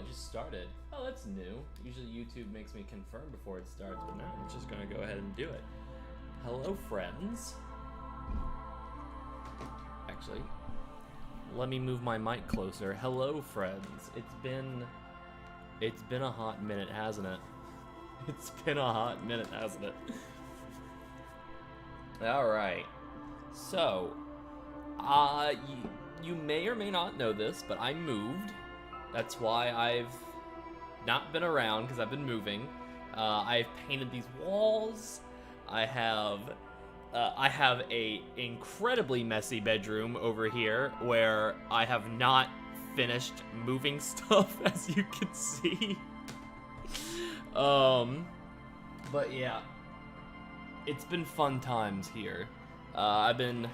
it just started. Oh, that's new. Usually YouTube makes me confirm before it starts, but now I'm just gonna go ahead and do it. Hello, friends. Actually, let me move my mic closer. Hello, friends. It's been a hot minute, hasn't it? It's been a hot minute, hasn't it? Alright. So, you may or may not know this, but I moved. That's why I've not been around, because I've been moving. I've painted these walls. I have a incredibly messy bedroom over here where I have not finished moving stuff, as you can see. But yeah, it's been fun times here. I've been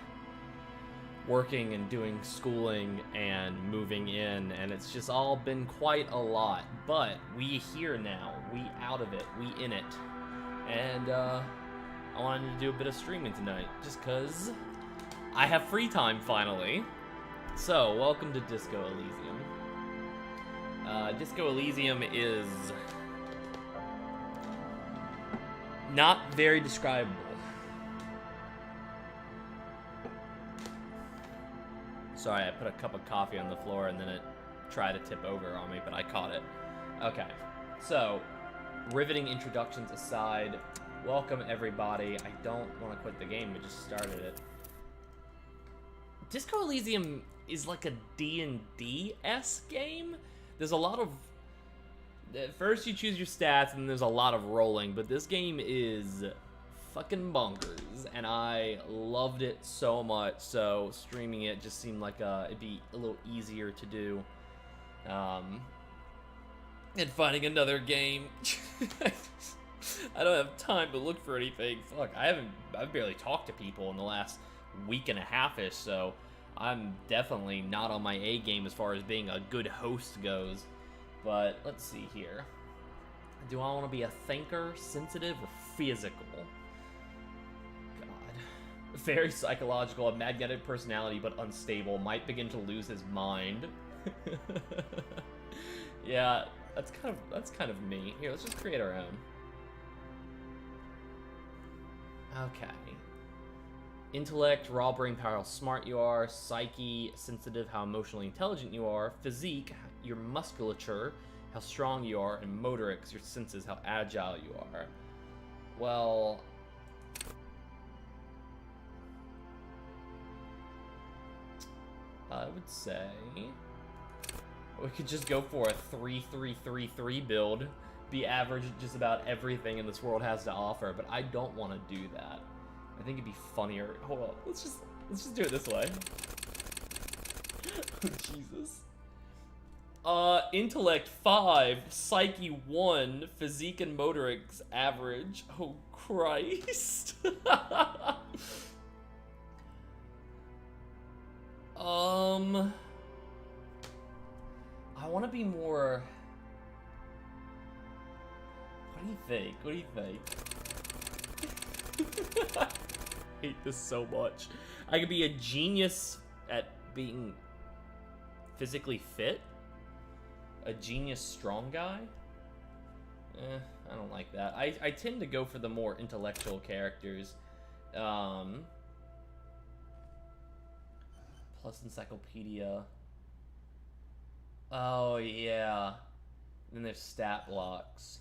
working and doing schooling and moving in, and it's just all been quite a lot. But we here now, we out of it, we in it, and I wanted to do a bit of streaming tonight, just cause I have free time finally. So, welcome to Disco Elysium. Disco Elysium is not very describable. Sorry, I put a cup of coffee on the floor and then it tried to tip over on me, but I caught it. Okay, so, riveting introductions aside, welcome everybody. I don't want to quit the game, we just started it. Disco Elysium is like a D&D-esque game. There's a lot of... First you choose your stats and there's a lot of rolling, but this game is fucking bonkers, and I loved it so much, so streaming it just seemed like it'd be a little easier to do. And finding another game. I don't have time to look for anything. Fuck, I've barely talked to people in the last week and a half-ish, so I'm definitely not on my A game as far as being a good host goes. But let's see here. Do I want to be a thinker, sensitive, or physical? God. Very psychological, a magnetic personality, but unstable. Might begin to lose his mind. Yeah, that's kind of me. Here, let's just create our own. Okay. Intellect, raw brain power, how smart you are. Psyche, sensitive, how emotionally intelligent you are. Physique, your musculature, how strong you are. And motorics, your senses, how agile you are. Well, I would say we could just go for a 3-3-3-3 build. Be average at just about everything in this world has to offer, but I don't want to do that. I think it'd be funnier. Hold on, let's just do it this way. Jesus. Intellect 5, Psyche 1, Physique and Motorics average. Oh Christ. I want to be more. What do you think? What do you think? I hate this so much. I could be a genius at being physically fit. A genius strong guy. I don't like that. I tend to go for the more intellectual characters. Plus encyclopedia. Oh yeah. And then there's stat blocks.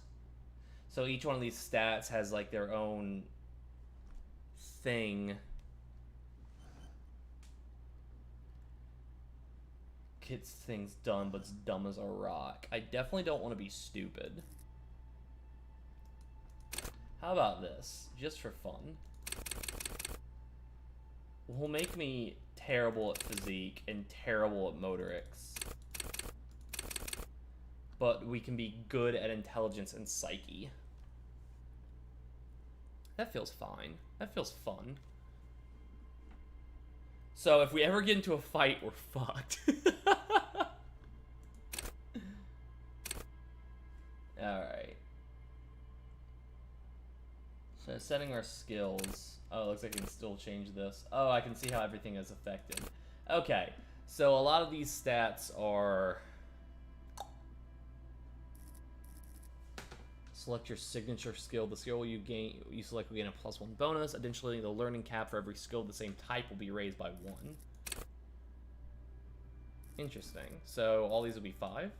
So each one of these stats has like their own thing. Gets things done, but it's dumb as a rock. I definitely don't want to be stupid. How about this? Just for fun. Will make me terrible at physique and terrible at motorics. But we can be good at intelligence and psyche. That feels fine. That feels fun. So if we ever get into a fight, we're fucked. Alright. So setting our skills. Oh, it looks like I can still change this. Oh, I can see how everything is affected. Okay, so a lot of these stats are Select your signature skill. The skill you select will gain a +1 bonus. Additionally, the learning cap for every skill of the same type will be raised by 1. Interesting. So all these will be 5.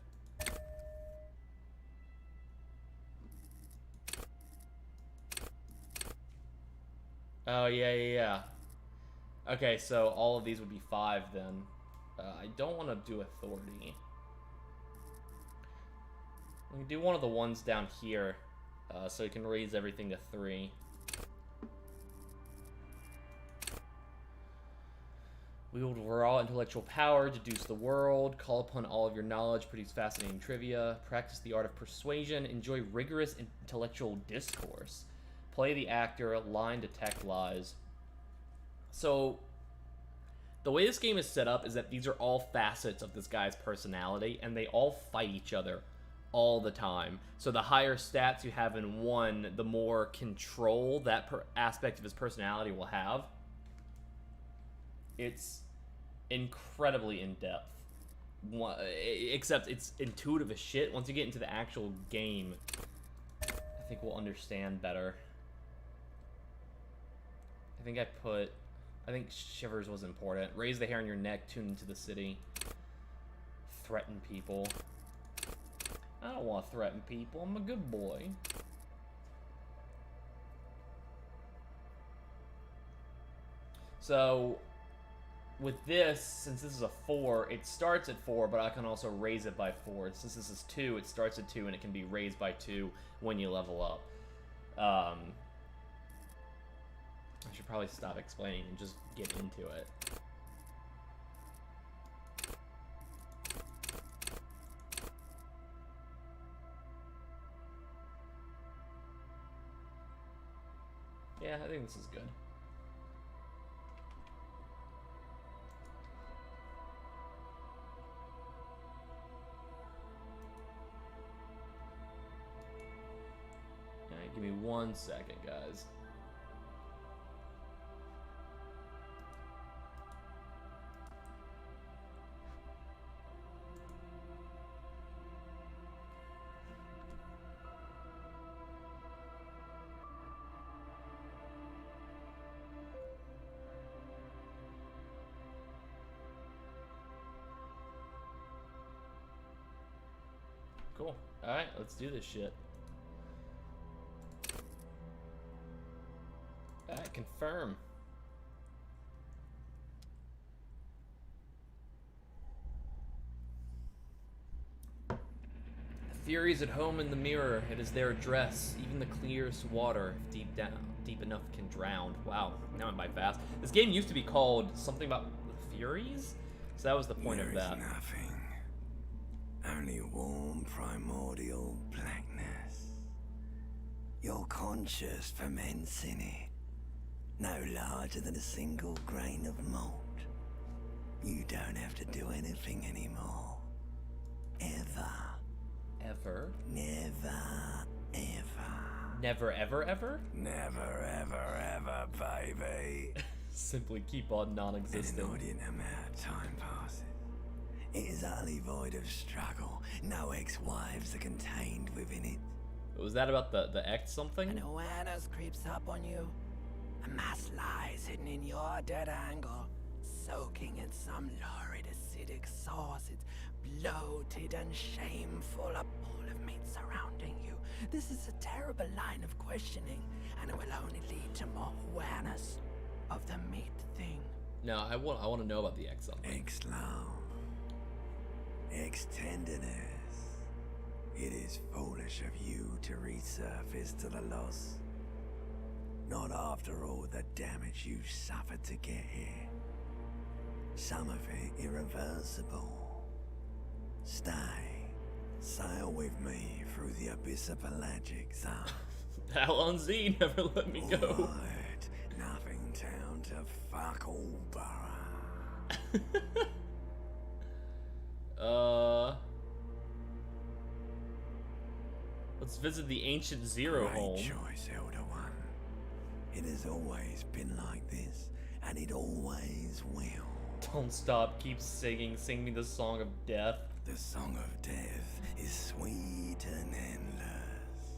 Oh, yeah. Okay, so all of these would be 5 then. I don't want to do authority. We can do one of the ones down here, so we can raise everything to 3. Wield raw intellectual power, deduce the world, call upon all of your knowledge, produce fascinating trivia, practice the art of persuasion, enjoy rigorous intellectual discourse, play the actor, line detect lies. So, the way this game is set up is that these are all facets of this guy's personality, and they all fight each other all the time. So the higher stats you have in one, the more control that aspect of his personality will have. It's incredibly in-depth. Except it's intuitive as shit. Once you get into the actual game, I think we'll understand better. I think Shivers was important. Raise the hair on your neck, tune into the city. Threaten people. I don't want to threaten people. I'm a good boy. So, with this, since this is a 4, it starts at 4, but I can also raise it by 4. Since this is 2, it starts at 2, and it can be raised by 2 when you level up. I should probably stop explaining and just get into it. Yeah, I think this is good. Alright, give me 1 second, guys. Cool. Alright, let's do this shit. Alright, confirm. The Furies at home in the mirror. It is their address. Even the clearest water, if deep enough, can drown. Wow, now I'm by fast. This game used to be called something about the Furies? So that was the point of that. Nothing. Only warm primordial blackness. Your conscious ferments in it. No larger than a single grain of malt. You don't have to do anything anymore. Ever. Ever? Never, ever. Never, ever, ever? Never, ever, ever, baby. Simply keep on non-existent. An inordinate amount of time passes. It is utterly void of struggle. No ex-wives are contained within it. Was that about the X something? An awareness creeps up on you. A mass lies hidden in your dead angle, soaking in some lurid acidic sauce. It's bloated and shameful, a pool of meat surrounding you. This is a terrible line of questioning, and it will only lead to more awareness of the meat thing. No, I want to know about the X something. Ex-love. Ex-tenderness. It is foolish of you to resurface to the loss. Not after all the damage you suffered to get here. Some of it irreversible. Stay. Sail with me through the abyss of pelagic zone. Alon Z never let me go. Right. Nothing down to fuck all borough. Let's visit the ancient Zero home. Great choice, Elder One. It has always been like this, and it always will. Don't stop, keep singing. Sing me the song of death. The song of death is sweet and endless.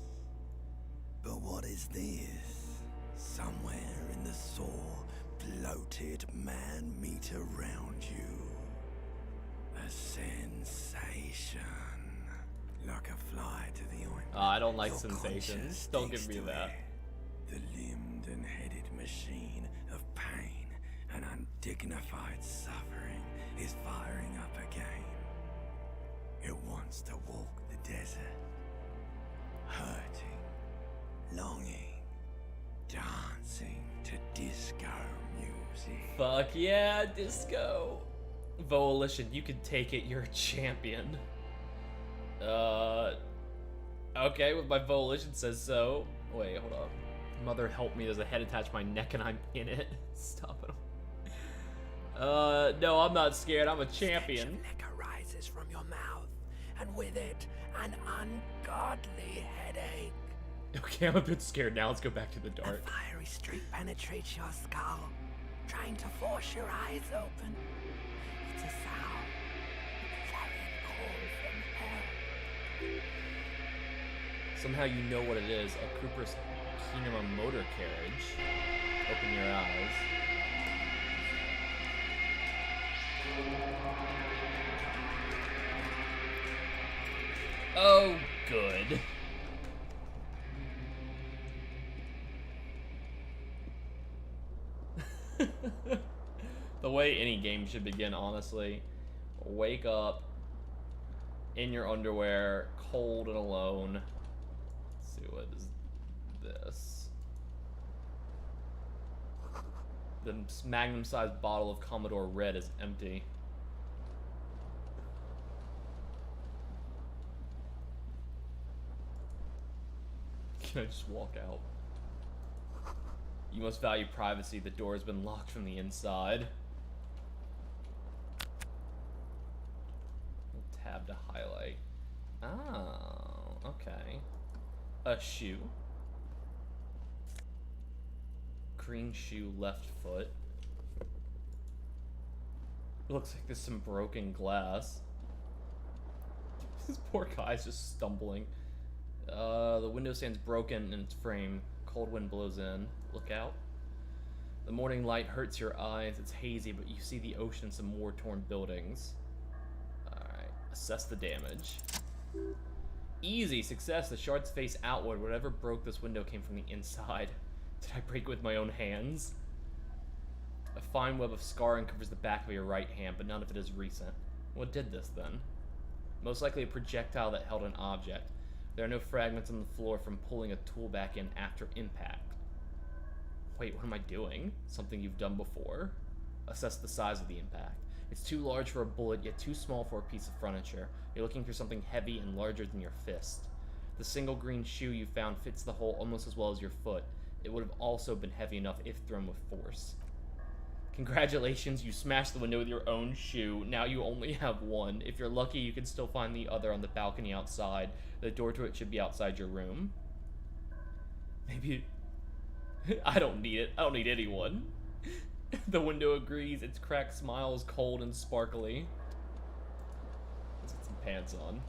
But what is this? Somewhere in the sore, bloated man-meat around you. A sensation. Like a fly to the ointment. I don't like Your sensations. conscience Don't give sticks me to that. it. The limbed and headed machine of pain and undignified suffering is firing up again. It wants to walk the desert. Hurting, longing, dancing to disco music. Fuck yeah, disco. Volition, you can take it. You're a champion. Okay, with my volition says so. Wait, hold up. Mother help me, there's a head attached to my neck and I'm in it. Stop it. No, I'm not scared. I'm a champion. Stench of liquor rises from your mouth, and with it, an ungodly headache. Okay, I'm a bit scared now. Let's go back to the A dark. fiery streak penetrates your skull, trying to force your eyes open. It's a sound, a clarion call from hell. Somehow you know what it is. A Cooper's Kinema motor carriage. Open your eyes. Oh, good. The way any game should begin, honestly. Wake up in your underwear, cold and alone. Let's see, what is this? The magnum-sized bottle of Commodore Red is empty. Can I just walk out? You must value privacy. The door has been locked from the inside. Tab to highlight. Oh, okay. A shoe. Green shoe, left foot. Looks like there's some broken glass. This poor guy's just stumbling. The window stands broken in its frame. Cold wind blows in. Look out. The morning light hurts your eyes. It's hazy, but you see the ocean and some war-torn buildings. Alright. Assess the damage. Easy. Success. The shards face outward. Whatever broke this window came from the inside. Did I break it with my own hands? A fine web of scarring covers the back of your right hand, but none of it is recent. What did this, then? Most likely a projectile that held an object. There are no fragments on the floor from pulling a tool back in after impact. Wait, what am I doing? Something you've done before? Assess the size of the impact. It's too large for a bullet, yet too small for a piece of furniture. You're looking for something heavy and larger than your fist. The single green shoe you found fits the hole almost as well as your foot. It would have also been heavy enough if thrown with force. Congratulations, you smashed the window with your own shoe. Now you only have one. If you're lucky, you can still find the other on the balcony outside. The door to it should be outside your room. Maybe... I don't need it. I don't need anyone. The window agrees. Its cracked smile is cold and sparkly. Let's get some pants on.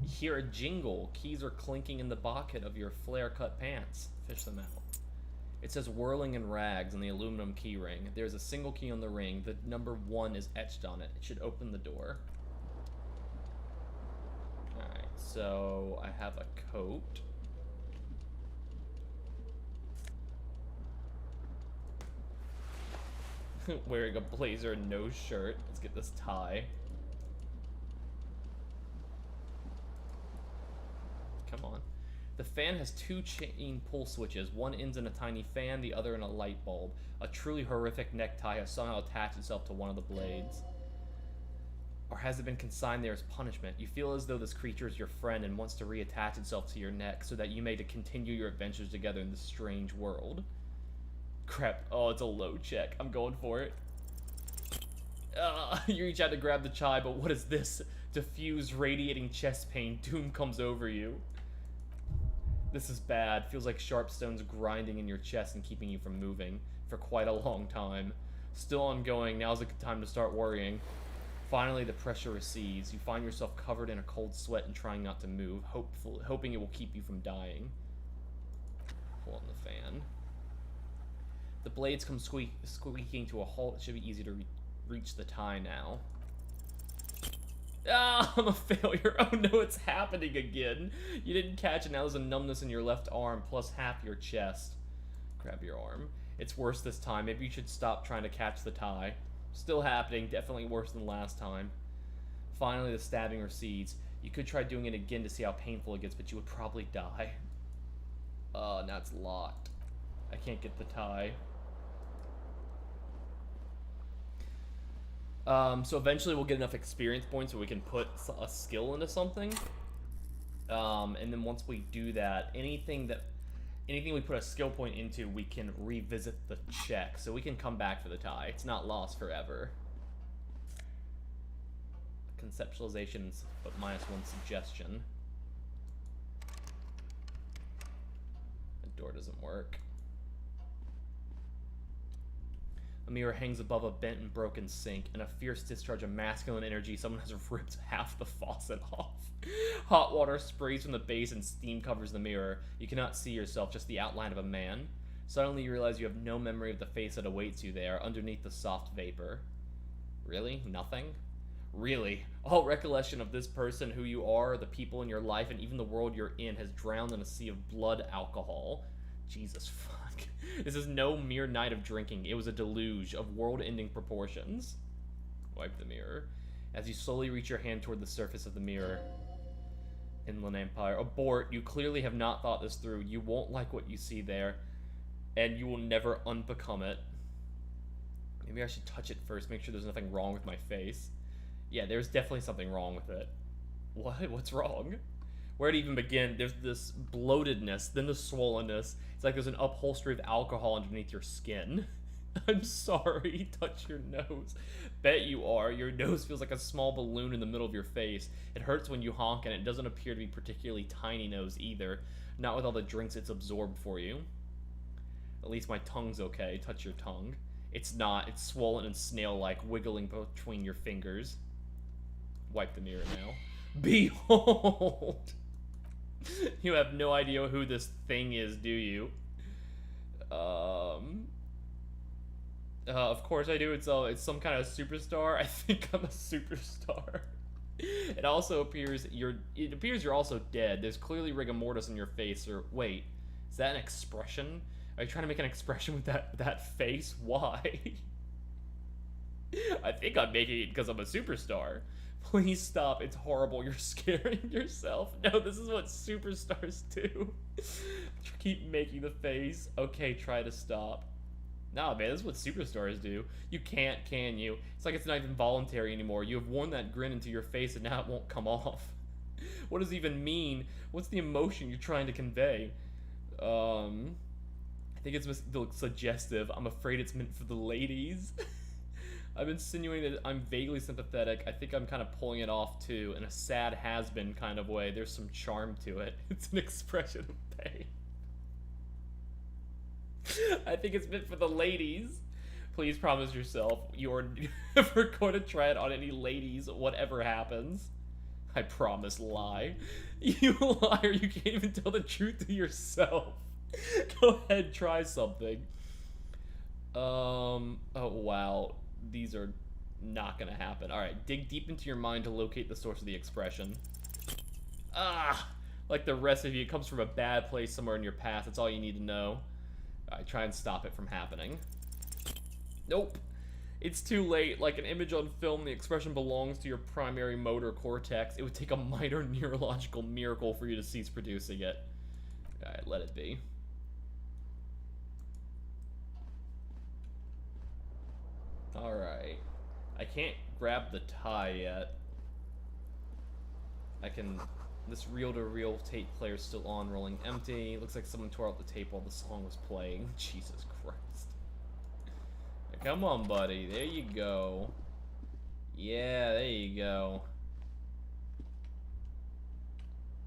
You hear a jingle. Keys are clinking in the pocket of your flare-cut pants. Fish them out. It says whirling in rags on the aluminum key ring. There's a single key on the ring. The number 1 is etched on it. It should open the door. Alright, so I have a coat. Wearing a blazer and no shirt. Let's get this tie. Come on. The fan has 2 chain pull switches. One ends in a tiny fan, the other in a light bulb. A truly horrific necktie has somehow attached itself to one of the blades. Or has it been consigned there as punishment? You feel as though this creature is your friend and wants to reattach itself to your neck so that you may continue your adventures together in this strange world. Crap. Oh, it's a low check. I'm going for it. You reach out to grab the chai, but what is this? Diffused, radiating chest pain. Doom comes over you. This is bad. Feels like sharp stones grinding in your chest and keeping you from moving for quite a long time. Still ongoing. Now's a good time to start worrying. Finally, the pressure recedes. You find yourself covered in a cold sweat and trying not to move, hoping it will keep you from dying. Pull on the fan. The blades come squeaking to a halt. It should be easy to reach the tie now. Ah, I'm a failure. Oh no, it's happening again. You didn't catch it. Now there's a numbness in your left arm, plus half your chest. Grab your arm. It's worse this time. Maybe you should stop trying to catch the tie. Still happening. Definitely worse than last time. Finally, the stabbing recedes. You could try doing it again to see how painful it gets, but you would probably die. Now it's locked. I can't get the tie. So eventually we'll get enough experience points so we can put a skill into something. And then once we do that, anything we put a skill point into, we can revisit the check. So we can come back for the tie. It's not lost forever. Conceptualizations, but -1 suggestion. The door doesn't work. A mirror hangs above a bent and broken sink. In a fierce discharge of masculine energy, someone has ripped half the faucet off. Hot water sprays from the base and steam covers the mirror. You cannot see yourself, just the outline of a man. Suddenly you realize you have no memory of the face that awaits you there, underneath the soft vapor. Really? Nothing? Really? All recollection of this person, who you are, the people in your life, and even the world you're in has drowned in a sea of blood alcohol. Jesus fuck. This is no mere night of drinking. It was a deluge of world-ending proportions. Wipe the mirror. As you slowly reach your hand toward the surface of the mirror. Inland Empire. Abort. You clearly have not thought this through. You won't like what you see there. And you will never unbecome it. Maybe I should touch it first. Make sure there's nothing wrong with my face. Yeah, there's definitely something wrong with it. What? What's wrong? Where to even begin? There's this bloatedness, then the swollenness. It's like there's an upholstery of alcohol underneath your skin. I'm sorry, touch your nose. Bet you are. Your nose feels like a small balloon in the middle of your face. It hurts when you honk, and it doesn't appear to be particularly tiny nose either. Not with all the drinks it's absorbed for you. At least my tongue's okay. Touch your tongue. It's not. It's swollen and snail-like, wiggling between your fingers. Wipe the mirror now. Behold! You have no idea who this thing is, do you? Of course I do. It's some kind of superstar. I think I'm a superstar. It also appears you're also dead. There's clearly rigor mortis on your face. Or wait, is that an expression? Are you trying to make an expression with that face? Why? I think I'm making it because I'm a superstar. Please stop. It's horrible. You're scaring yourself. No, this is what superstars do. Keep making the face. Okay, try to stop. Nah, man, this is what superstars do. You can't, can you? It's like it's not even voluntary anymore. You have worn that grin into your face and now it won't come off. What does it even mean? What's the emotion you're trying to convey? I think it's suggestive. I'm afraid it's meant for the ladies. I've been insinuating that I'm vaguely sympathetic. I think I'm kind of pulling it off too, in a sad has-been kind of way. There's some charm to it. It's an expression of pain. I think it's meant for the ladies. Please promise yourself you are never going to try it on any ladies, whatever happens. I promise, lie. You liar, you can't even tell the truth to yourself. Go ahead, try something. Oh wow. These are not gonna happen. Alright, dig deep into your mind to locate the source of the expression. Ah! Like the rest of you, it comes from a bad place somewhere in your past. That's all you need to know. Alright, try and stop it from happening. Nope. It's too late. Like an image on film, the expression belongs to your primary motor cortex. It would take a minor neurological miracle for you to cease producing it. Alright, let it be. Alright. I can't grab the tie yet. I can... This reel-to-reel tape player's still on, rolling empty. Looks like someone tore out the tape while the song was playing. Jesus Christ. Come on, buddy. There you go. Yeah, there you go.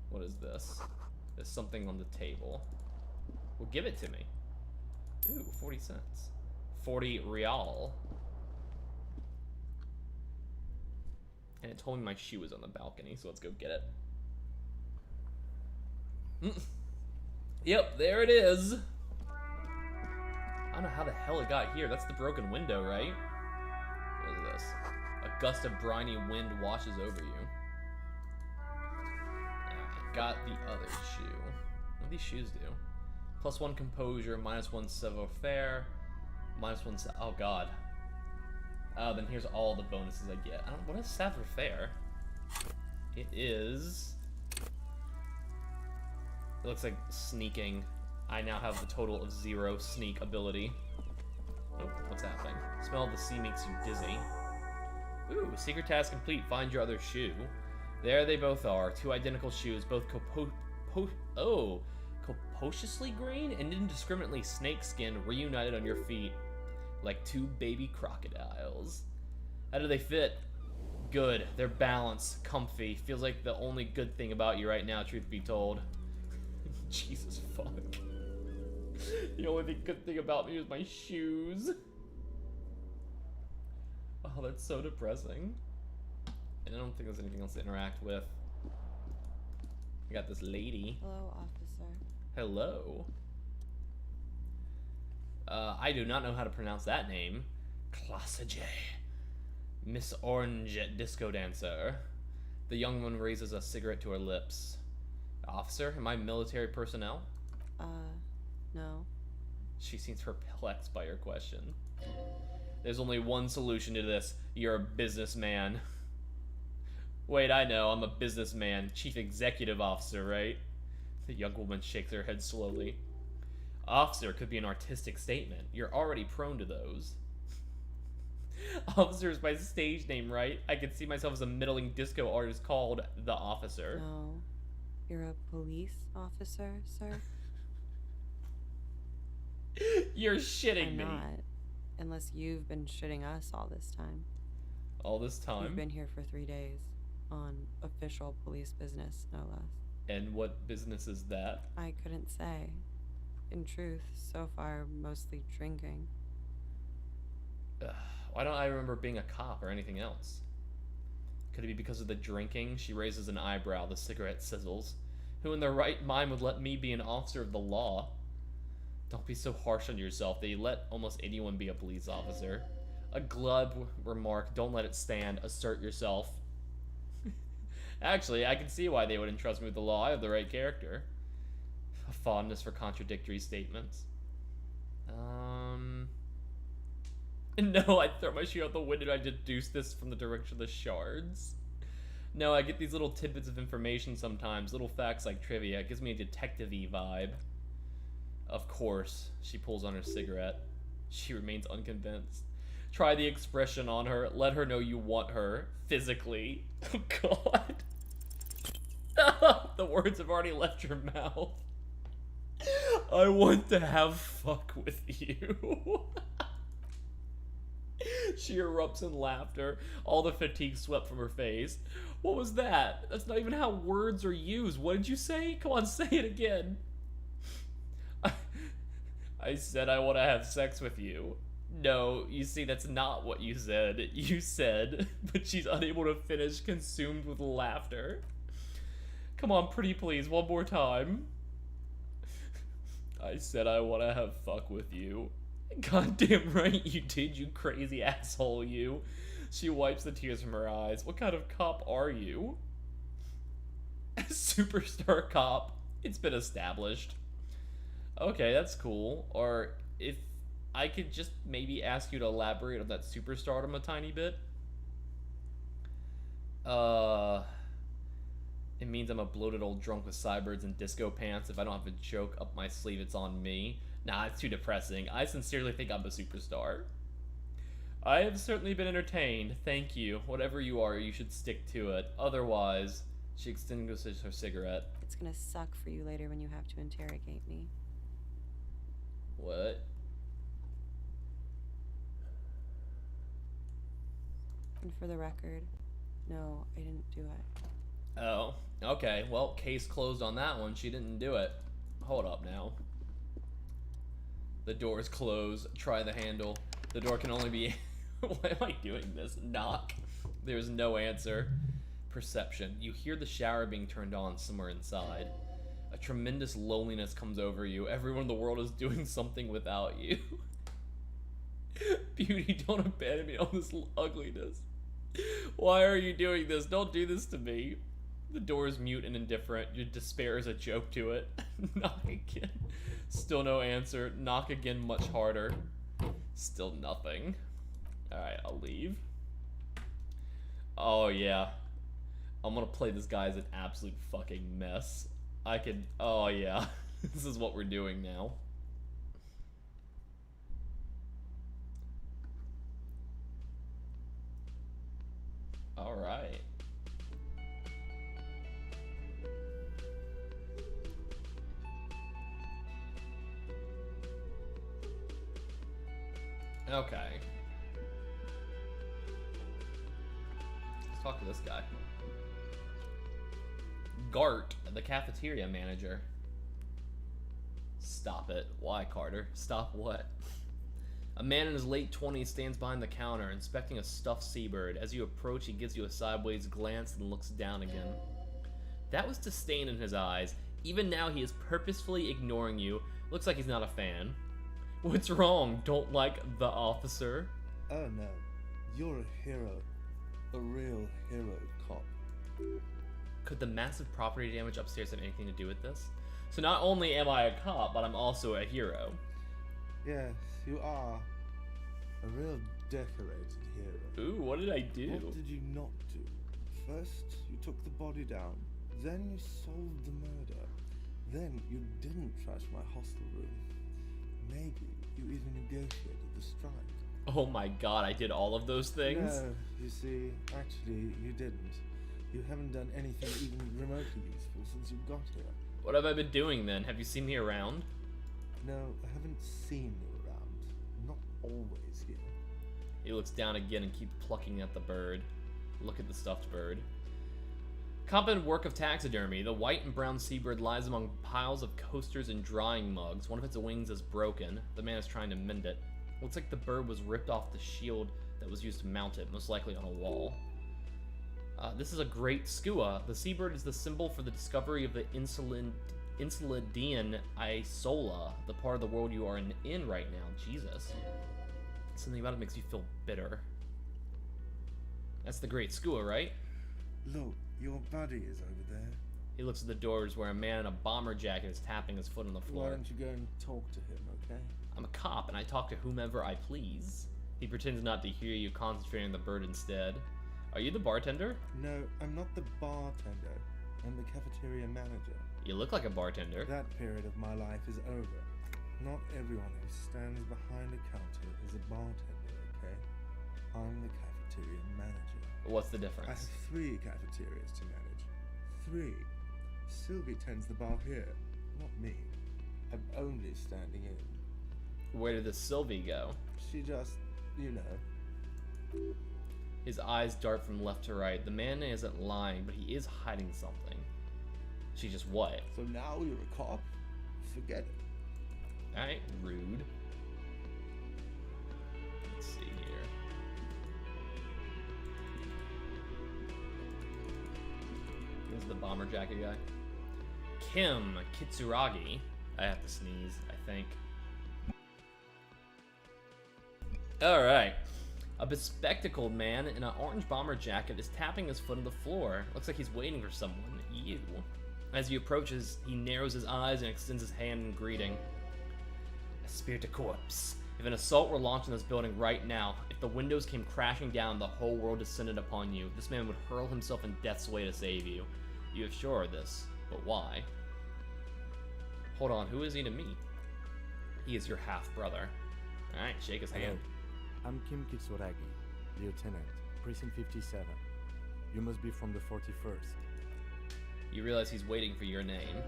What is this? There's something on the table. Well, give it to me. Ooh, 40 cents. 40 real. And it told me my shoe was on the balcony, so let's go get it. Yep, there it is. I don't know how the hell it got here. That's the broken window, right? What is this? A gust of briny wind washes over you. I got the other shoe. What do these shoes do? +1 composure, -1 savoir-faire, -1 oh god. Then here's all the bonuses I get. What is savoir-faire? It is... It looks like sneaking. I now have a total of 0 sneak ability. Oh, what's happening? Smell of the sea makes you dizzy. Ooh, secret task complete. Find your other shoe. There they both are. 2 identical shoes, both capociously green and indiscriminately snake-skinned, reunited on your feet like 2 baby crocodiles. How do they fit? Good. They're balanced, comfy. Feels like the only good thing about you right now, truth be told. Jesus fuck. The only good thing about me is my shoes. Oh, that's so depressing. And I don't think there's anything else to interact with. I got this lady. Hello, officer. Hello. I do not know how to pronounce that name. Classe J. Miss Orange Disco Dancer. The young one raises a cigarette to her lips. Officer, am I military personnel? No. She seems perplexed by your question. There's only one solution to this. You're a businessman. Wait, I know. I'm a businessman. Chief Executive Officer, right? The young woman shakes her head slowly. Officer could be an artistic statement. You're already prone to those. Officer is my stage name, right? I could see myself as a middling disco artist called The Officer. No. You're a police officer, sir? You're shitting me. I'm not. Unless you've been shitting us all this time. All this time? You've been here for 3 days. On official police business, no less. And what business is that? I couldn't say. In truth, so far, mostly drinking. Why don't I remember being a cop or anything else? Could it be because of the drinking? She raises an eyebrow, the cigarette sizzles. Who in their right mind would let me be an officer of the law? Don't be so harsh on yourself. They let almost anyone be a police officer. A glib remark, don't let it stand. Assert yourself. Actually, I can see why they would entrust me with the law. I have the right character. A fondness for contradictory statements. No, I throw my shoe out the window and I deduce this from the direction of the shards. No, I get these little tidbits of information sometimes, little facts like trivia. It gives me a detective-y vibe. Of course, she pulls on her cigarette. She remains unconvinced. Try the expression on her. Let her know you want her. Physically. Oh, God. The words have already left your mouth. I want to have fuck with you. She erupts in laughter, all the fatigue swept from her face. What was that? That's not even how words are used. What did you say? Come on, say it again. I said I want to have sex with you. No, you see, that's not what you said. You said, but she's unable to finish, consumed with laughter. Come on, pretty please, one more time. I said I want to have fuck with you. Goddamn right you did, you crazy asshole, you. She wipes the tears from her eyes. What kind of cop are you? A superstar cop. It's been established. Okay, that's cool. Or if I could just maybe ask you to elaborate on that superstardom a tiny bit. It means I'm a bloated old drunk with sideburns and disco pants. If I don't have a joke up my sleeve, it's on me. Nah, it's too depressing. I sincerely think I'm a superstar. I have certainly been entertained. Thank you. Whatever you are, you should stick to it. Otherwise, she extinguishes her cigarette. It's gonna suck for you later when you have to interrogate me. What? And for the record, no, I didn't do it. Oh, okay. Well, case closed on that one. She didn't do it. Hold up now. The door's closed. Try the handle. The door can only be... Why am I doing this? Knock. There's no answer. Perception. You hear the shower being turned on somewhere inside. A tremendous loneliness comes over you. Everyone in the world is doing something without you. Beauty, don't abandon me on this ugliness. Why are you doing this? Don't do this to me. The door is mute and indifferent. Your despair is a joke to it. Knock again. Still no answer. Knock again much harder. Still nothing. Alright, I'll leave. Oh, yeah. I'm gonna play this guy as an absolute fucking mess. I could... Oh, yeah. This is what we're doing now. Alright. Okay. Let's talk to this guy. Gart, the cafeteria manager. Stop it. Why, Carter? Stop what? A man in his late 20s stands behind the counter, inspecting a stuffed seabird. As you approach, he gives you a sideways glance and looks down again. That was disdain in his eyes. Even now, he is purposefully ignoring you. Looks like he's not a fan. What's wrong? Don't like the officer? Oh no, you're a hero. A real hero, cop. Could the massive property damage upstairs have anything to do with this? So not only am I a cop, but I'm also a hero. Yes, you are. A real decorated hero. Ooh, what did I do? What did you not do? First, you took the body down. Then you solved the murder. Then you didn't trash my hostel room. Maybe you even negotiated the strike. Oh my god, I did all of those things? No, you see, actually, you didn't. You haven't done anything even remotely useful since you got here. What have I been doing then? Have you seen me around? No, I haven't seen you around. Not always here. He looks down again and keeps plucking at the bird. Look at the stuffed bird. Competent work of taxidermy. The white and brown seabird lies among piles of coasters and drying mugs. One of its wings is broken. The man is trying to mend it. Looks like the bird was ripped off the shield that was used to mount it, most likely on a wall. This is a great skua. The seabird is the symbol for the discovery of the Enceladian Isola, the part of the world you are in right now. Jesus. Something about it makes you feel bitter. That's the great skua, right? Look, your buddy is over there. He looks at the doors where a man in a bomber jacket is tapping his foot on the floor. Why don't you go and talk to him, okay? I'm a cop, and I talk to whomever I please. He pretends not to hear you, concentrating on the bird instead. Are you the bartender? No, I'm not the bartender. I'm the cafeteria manager. You look like a bartender. That period of my life is over. Not everyone who stands behind a counter is a bartender, okay? I'm the cafeteria manager. What's the I difference? have 3 cafeterias to manage. 3. Sylvie tends the bar here, not me. I'm only standing in. Where did the Sylvie go? She just, you know. His eyes dart from left to right. The man isn't lying, but he is hiding something. She just what? So now you're a cop? Forget it. Alright, rude. Let's see here. This is the bomber jacket guy. Kim Kitsuragi. I have to sneeze, I think. Alright. A bespectacled man in an orange bomber jacket is tapping his foot on the floor. Looks like he's waiting for someone. You. As he approaches, he narrows his eyes and extends his hand in greeting. Esprit de corps. If an assault were launched in this building right now, if the windows came crashing down, the whole world descended upon you. This man would hurl himself in death's way to save you. You have sure of this, but why? Hold on, who is he to me? He is your half-brother. Alright, shake his hand. I'm Kim Kitsuragi, Lieutenant, Precinct 57. You must be from the 41st. You realize he's waiting for your name.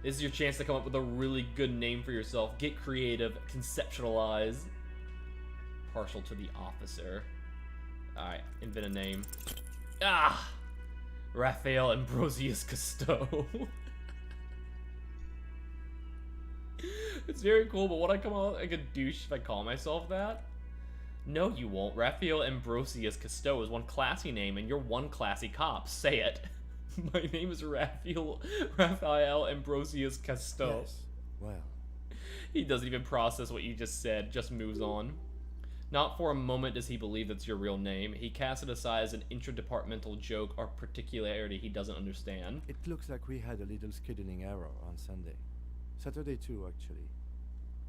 This is your chance to come up with a really good name for yourself. Get creative, conceptualize. Partial to the officer. Alright, invent a name. Ah! Raphael Ambrosius Cousteau. It's very cool, but would I come out like a douche if I call myself that? No, you won't. Raphael Ambrosius Cousteau is one classy name, and you're one classy cop. Say it. My name is Raphael Ambrosius Cousteau. Yes. Well, He doesn't even process what you just said, just moves on. Not for a moment does he believe that's your real name. He casts it aside as an intradepartmental joke or particularity he doesn't understand. it looks like we had a little scheduling error on Sunday. Saturday too, actually.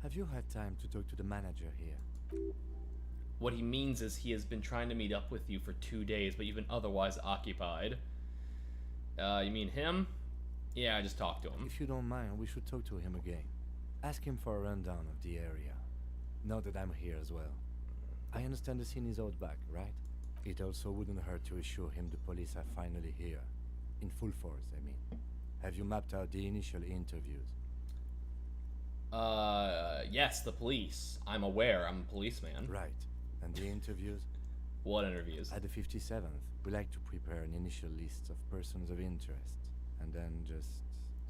Have you had time to talk to the manager here? What he means is he has been trying to meet up with you for 2 days, but you've been otherwise occupied. You mean him? Yeah, I just talked to him. If you don't mind, we should talk to him again. Ask him for a rundown of the area. Now that I'm here as well. I understand the scene is out back, right? It also wouldn't hurt to assure him the police are finally here. In full force, I mean. Have you mapped out the initial interviews? Yes, the police. I'm aware, I'm a policeman. Right. And the interviews? What interviews? At the 57th, we like to prepare an initial list of persons of interest, and then just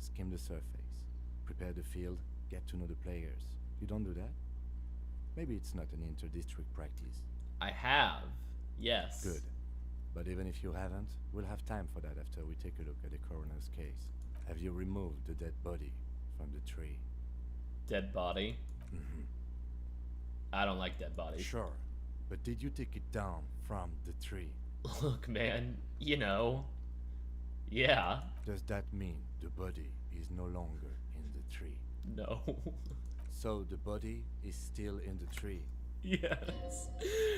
skim the surface. Prepare the field, get to know the players. You don't do that? Maybe it's not an inter-district practice. I have. Yes. Good. But even if you haven't, we'll have time for that after we take a look at the coroner's case. Have you removed the dead body from the tree? Dead body? Mm-hmm. I don't like dead bodies. Sure. But did you take it down from the tree? Look, man, you know. Yeah. Does that mean the body is no longer in the tree? No. So the body is still in the tree? Yes.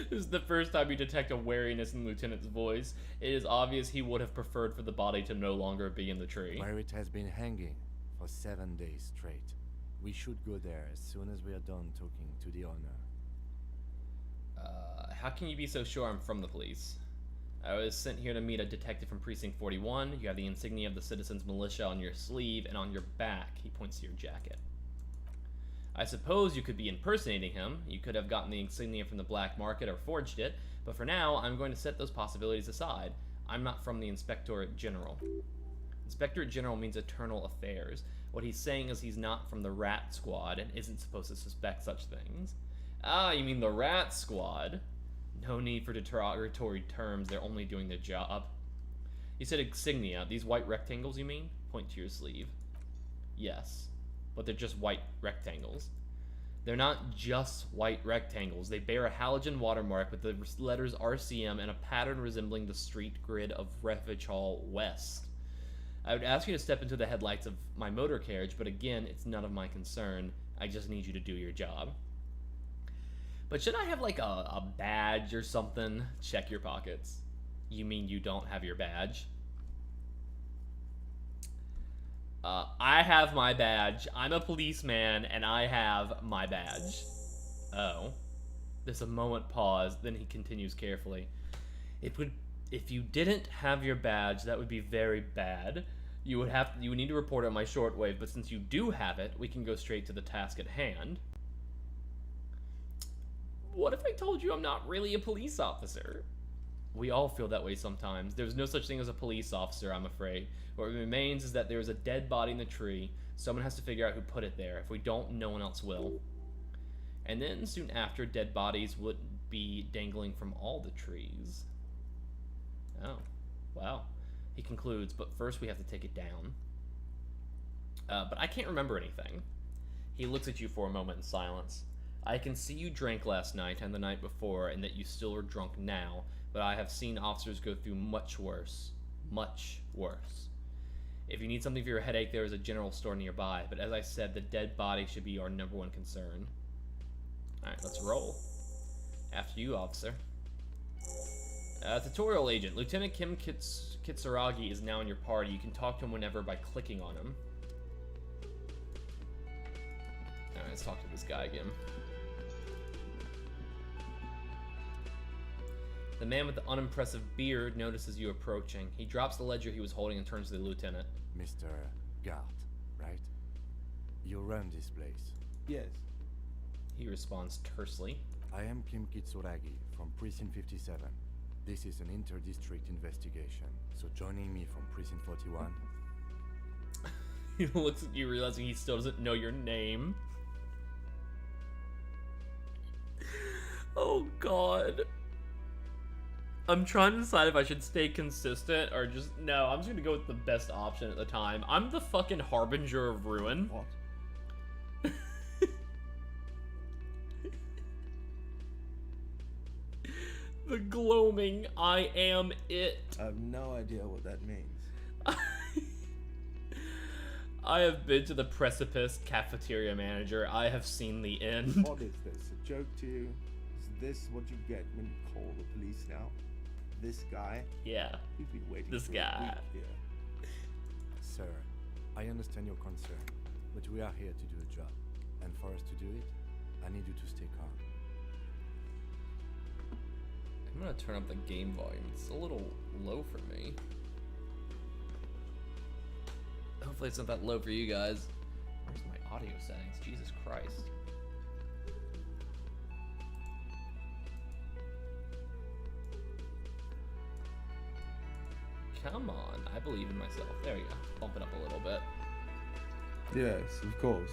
This is the first time you detect a wariness in the lieutenant's voice. It is obvious he would have preferred for the body to no longer be in the tree. Where it has been hanging for 7 days straight. We should go there as soon as we are done talking to the owner. How can you be so sure I'm from the police? I was sent here to meet a detective from Precinct 41. You have the insignia of the Citizens Militia on your sleeve, and on your back, he points to your jacket. I suppose you could be impersonating him. You could have gotten the insignia from the black market or forged it, but for now, I'm going to set those possibilities aside. I'm not from the Inspectorate General. Inspectorate General means Eternal Affairs. What he's saying is he's not from the Rat Squad and isn't supposed to suspect such things. Ah, you mean the Rat Squad? No need for derogatory terms, they're only doing their job. You said insignia. These white rectangles, you mean? Point to your sleeve. Yes, but they're just white rectangles. They're not just white rectangles. They bear a halogen watermark with the letters RCM and a pattern resembling the street grid of Refuge Hall West. I would ask you to step into the headlights of my motor carriage, but again, it's none of my concern. I just need you to do your job. But should I have like a badge or something? Check your pockets. You mean you don't have your badge? I have my badge. I'm a policeman and I have my badge. Oh. There's a moment pause, then he continues carefully. If you didn't have your badge, that would be very bad. You would need to report it on my shortwave, but since you do have it, we can go straight to the task at hand. What if I told you I'm not really a police officer? We all feel that way sometimes. There's no such thing as a police officer, I'm afraid. What remains is that there's a dead body in the tree. Someone has to figure out who put it there. If we don't, no one else will. And then, soon after, dead bodies would be dangling from all the trees. Oh, wow. He concludes, but first we have to take it down. But I can't remember anything. He looks at you for a moment in silence. I can see you drank last night and the night before, and that you still are drunk now, but I have seen officers go through much worse. Much worse. If you need something for your headache, there is a general store nearby, but as I said, the dead body should be our #1 concern. Alright, let's roll. After you, officer. Tutorial agent. Lieutenant Kim Kitsuragi is now in your party. You can talk to him whenever by clicking on him. Alright, let's talk to this guy again. The man with the unimpressive beard notices you approaching. He drops the ledger he was holding and turns to the lieutenant. Mr. Gart, right? You run this place. Yes. He responds tersely. I am Kim Kitsuragi from Precinct 57. This is an inter-district investigation, so joining me from Precinct 41... He looks at you, realizing he still doesn't know your name. Oh god. I'm trying to decide if I should stay consistent or just... No, I'm just gonna go with the best option at the time. I'm the fucking harbinger of ruin. What? The gloaming, I am it. I have no idea what that means. I have been to the precipice, cafeteria manager. I have seen the end. What is this? A joke to you? Is this what you get when you call the police now? This guy? Yeah. You've been waiting This for guy. a week here. Sir, I understand your concern, but we are here to do a job. And for us to do it, I need you to stay calm. I'm gonna turn up the game volume. It's a little low for me. Hopefully it's not that low for you guys. Where's my audio settings? Jesus Christ. Come on, I believe in myself. There we go. Bump it up a little bit. Yes, of course.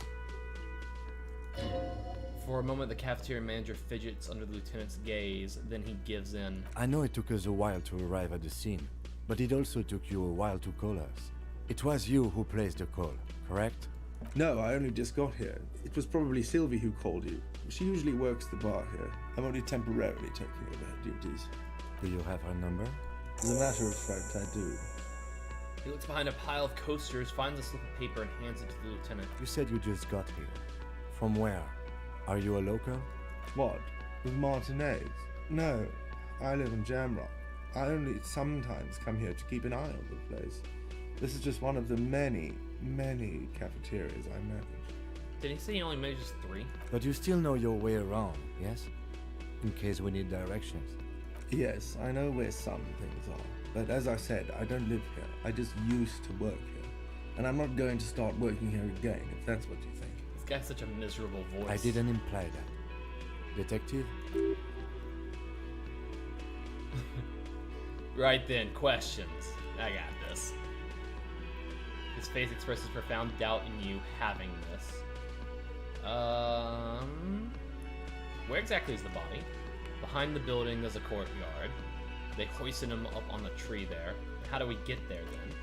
For a moment, the cafeteria manager fidgets under the lieutenant's gaze, then he gives in. I know it took us a while to arrive at the scene, but it also took you a while to call us. It was you who placed the call, correct? No, I only just got here. It was probably Sylvie who called you. She usually works the bar here. I'm only temporarily taking over her duties. Do you have her number? As a matter of fact, I do. He looks behind a pile of coasters, finds a slip of paper, and hands it to the lieutenant. You said you just got here. From where? Are you a local? What? With Martinez? No, I live in Jamrock. I only sometimes come here to keep an eye on the place. This is just one of the many, many cafeterias I manage. Did he say he only manages 3? But you still know your way around, yes? In case we need directions. Yes, I know where some things are. But as I said, I don't live here. I just used to work here. And I'm not going to start working here again, if that's what you think. This guy's such a miserable voice. I didn't imply that. Detective? Right then, questions. I got this. His face expresses profound doubt in you having this. Where exactly is the body? Behind the building, there's a courtyard. They hoisted him up on the tree there. How do we get there then?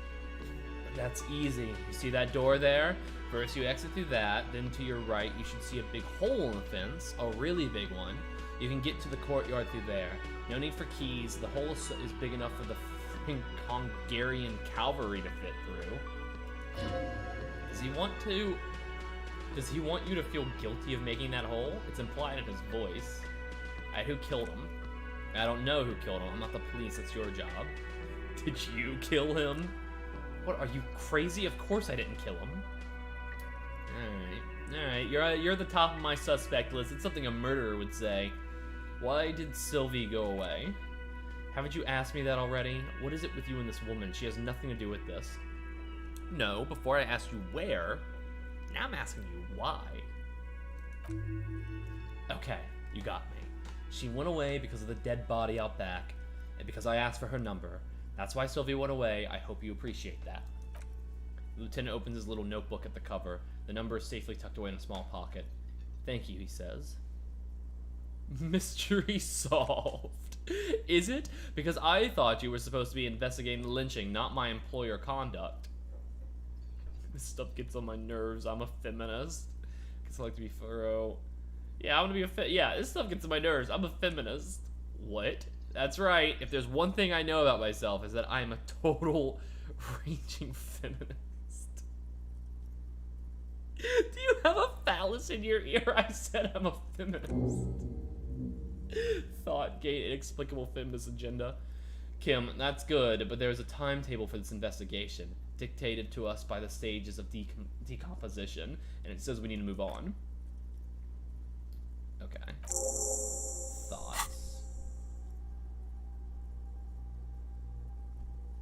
That's easy. You see that door there? First you exit through that, then to your right you should see a big hole in the fence, a really big one. You can get to the courtyard through there. No need for keys. The hole is big enough for the freaking Hungarian cavalry to fit through. Does he want you to feel guilty of making that hole? It's implied in his voice. Alright, who killed him? I don't know who killed him. I'm not the police. That's your job. Did you kill him? What, are you crazy? Of course I didn't kill him. Alright. You're the top of my suspect list. It's something a murderer would say. Why did Sylvie go away? Haven't you asked me that already? What is it with you and this woman? She has nothing to do with this. No, before I asked you where, now I'm asking you why. Okay, you got me. She went away because of the dead body out back, and because I asked for her number. That's why Sylvie went away. I hope you appreciate that. The lieutenant opens his little notebook at the cover. The number is safely tucked away in a small pocket. Thank you, he says. Mystery solved. Is it? Because I thought you were supposed to be investigating the lynching, not my employer conduct. This stuff gets on my nerves. I'm a feminist. Because I like to be thorough. Yeah, I'm gonna be yeah, this stuff gets on my nerves. I'm a feminist. What? That's right. If there's one thing I know about myself, is that I am a total raging feminist. Do you have a phallus in your ear? I said I'm a feminist. Thought gate inexplicable feminist agenda. Kim, that's good, but there's a timetable for this investigation, dictated to us by the stages of decomposition, and it says we need to move on. Okay. Thoughts.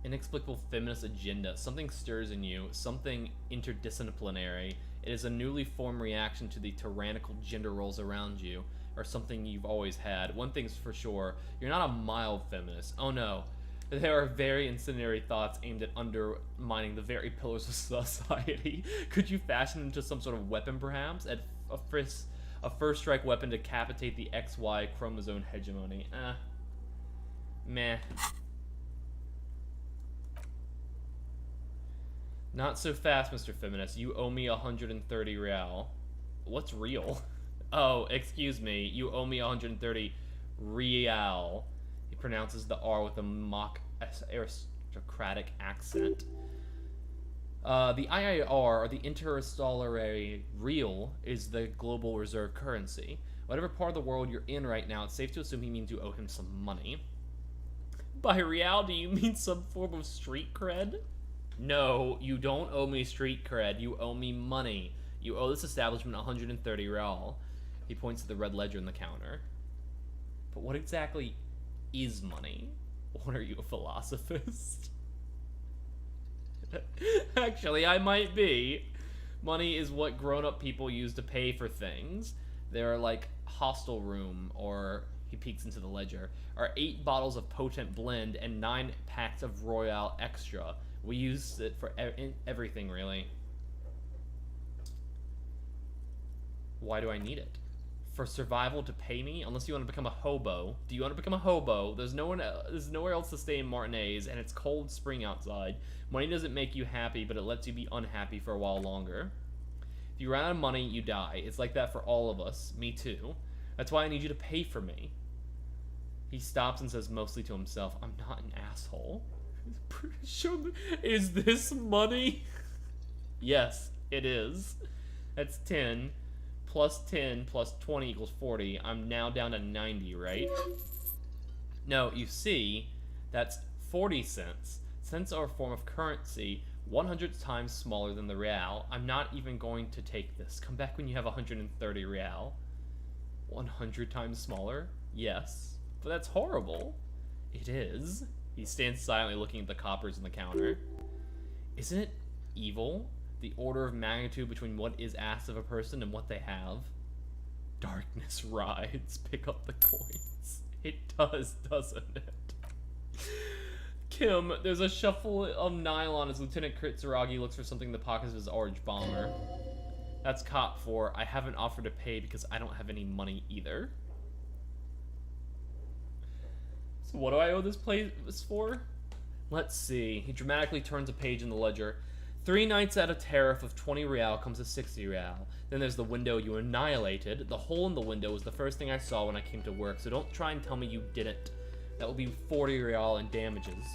Inexplicable feminist agenda. Something stirs in you, something interdisciplinary. It is a newly formed reaction to the tyrannical gender roles around you, or something you've always had. One thing's for sure, you're not a mild feminist. Oh no. There are very incendiary thoughts aimed at undermining the very pillars of society. Could you fashion them into some sort of weapon, perhaps? A first strike weapon to decapitate the XY chromosome hegemony. Meh. Not so fast, Mr. Feminist. You owe me 130 real. What's real? Oh, excuse me. You owe me 130 real. He pronounces the R with a mock aristocratic accent. The IIR, or the Interstellar Real, is the global reserve currency. Whatever part of the world you're in right now, it's safe to assume he means you owe him some money. By real, do you mean some form of street cred? No, you don't owe me street cred. You owe me money. You owe this establishment 130 real. He points to the red ledger in the counter. But what exactly is money? What are you, a philosophist? Actually, I might be. Money is what grown-up people use to pay for things. There are like hostel room, or he peeks into the ledger, are 8 bottles of potent blend and 9 packs of Royale Extra. We use it for everything, really. Why do I need it? For survival to pay me? Unless you want to become a hobo. Do you want to become a hobo? There's nowhere else to stay in Martinez, and it's cold spring outside. Money doesn't make you happy, but it lets you be unhappy for a while longer. If you run out of money, you die. It's like that for all of us. Me too. That's why I need you to pay for me. He stops and says mostly to himself, I'm not an asshole. Is this money? Yes, it is. That's 10. Plus 10 plus 20 equals 40. I'm now down to 90, right? No, you see, that's 40 cents. Cents are a form of currency 100 times smaller than the real. I'm not even going to take this. Come back when you have 130 real. 100 times smaller? Yes. But that's horrible. It is. He stands silently looking at the coppers in the counter. Isn't it evil? The order of magnitude between what is asked of a person and what they have. Darkness rides. Pick up the coins. It does, doesn't it? Kim, there's a shuffle of nylon as Lieutenant Kitsuragi looks for something in the pockets of his orange bomber. That's cop 4. I haven't offered to pay because I don't have any money either. So what do I owe this place for? Let's see. He dramatically turns a page in the ledger. 3 nights at a tariff of 20 real comes to 60 real. Then there's the window you annihilated. The hole in the window was the first thing I saw when I came to work, so don't try and tell me you didn't. That will be 40 real in damages.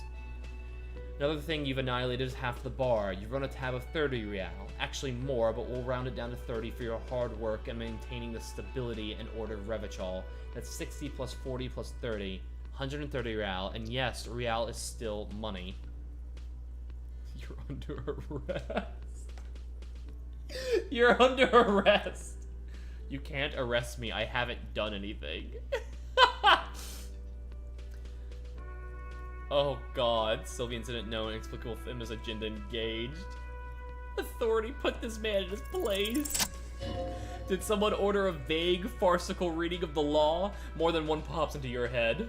Another thing you've annihilated is half the bar. You've run a tab of 30 real. Actually more, but we'll round it down to 30 for your hard work and maintaining the stability and order of Revachol. That's 60 plus 40 plus 30. 130 real, and yes, real is still money. You're under arrest. You're under arrest. You can't arrest me. I haven't done anything. Oh god. Sylvie incident known. Inexplicable feminist agenda engaged. Authority put this man in his place. Did someone order a vague, farcical reading of the law? More than one pops into your head.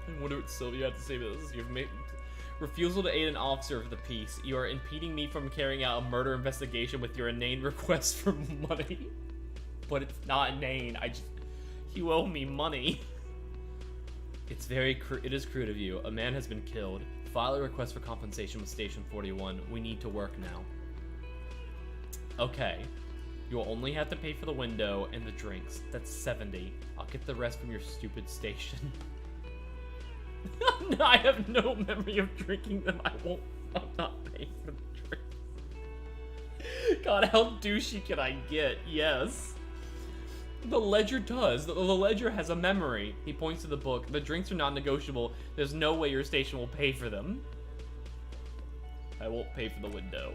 I wonder what Sylvie had to say about this. You've made... Refusal to aid an officer of the peace. You are impeding me from carrying out a murder investigation with your inane request for money. But it's not inane. You owe me money. It is crude of you. A man has been killed. File a request for compensation with Station 41. We need to work now. Okay. You'll only have to pay for the window and the drinks. That's 70. I'll get the rest from your stupid station. I have no memory of drinking them. I'm not paying for the drink. God, how douchey can I get? Yes. The ledger does. The ledger has a memory. He points to the book. The drinks are non-negotiable. There's no way your station will pay for them. I won't pay for the window.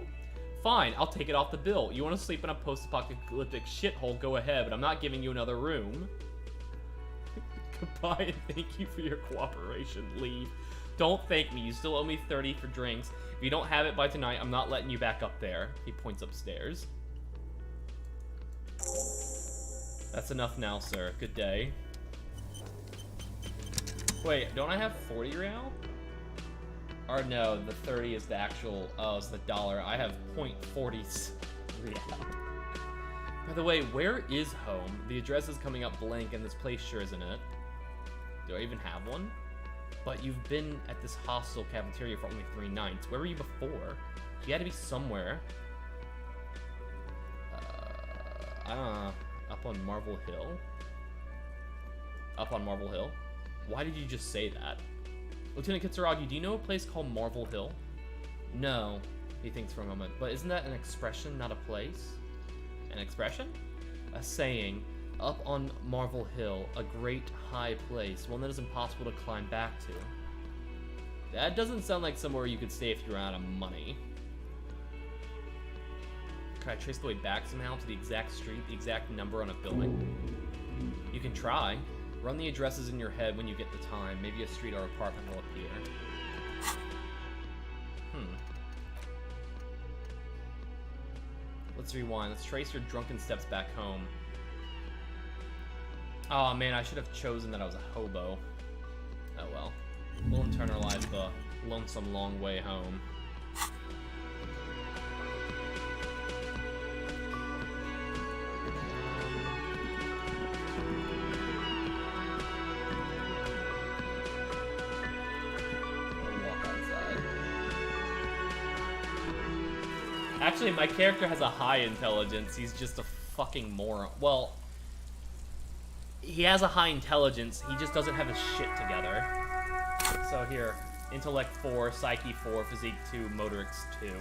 Fine, I'll take it off the bill. You want to sleep in a post-apocalyptic shithole, go ahead, but I'm not giving you another room. Goodbye and thank you for your cooperation. Leave. Don't thank me. You still owe me 30 for drinks. If you don't have it by tonight, I'm not letting you back up there. He points upstairs. That's enough now, sir. Good day. Wait, don't I have 40 real? Or no, the 30 is the actual... Oh, it's the dollar. I have 0.40 real. By the way, where is home? The address is coming up blank, and this place sure isn't it. Do I even have one? But you've been at this hostel cafeteria for only 3 nights. Where were you before? You had to be somewhere. I don't know. Up on Marvel Hill? Up on Marvel Hill? Why did you just say that? Lieutenant Kitsuragi, do you know a place called Marvel Hill? No, he thinks for a moment. But isn't that an expression, not a place? An expression? A saying. Up on Marvel Hill, a great high place, one that is impossible to climb back to. That doesn't sound like somewhere you could stay if you're out of money. Can I trace the way back somehow to the exact street, the exact number on a building? You can try. Run the addresses in your head when you get the time. Maybe a street or apartment will appear. Let's rewind. Let's trace your drunken steps back home. Oh man, I should have chosen that I was a hobo. Oh well. We'll internalize the lonesome long way home. Actually, my character has a high intelligence. He's just a fucking moron. Well, he has a high intelligence. He just doesn't have his shit together. So here, intellect 4, psyche 4, physique 2, motorics 2.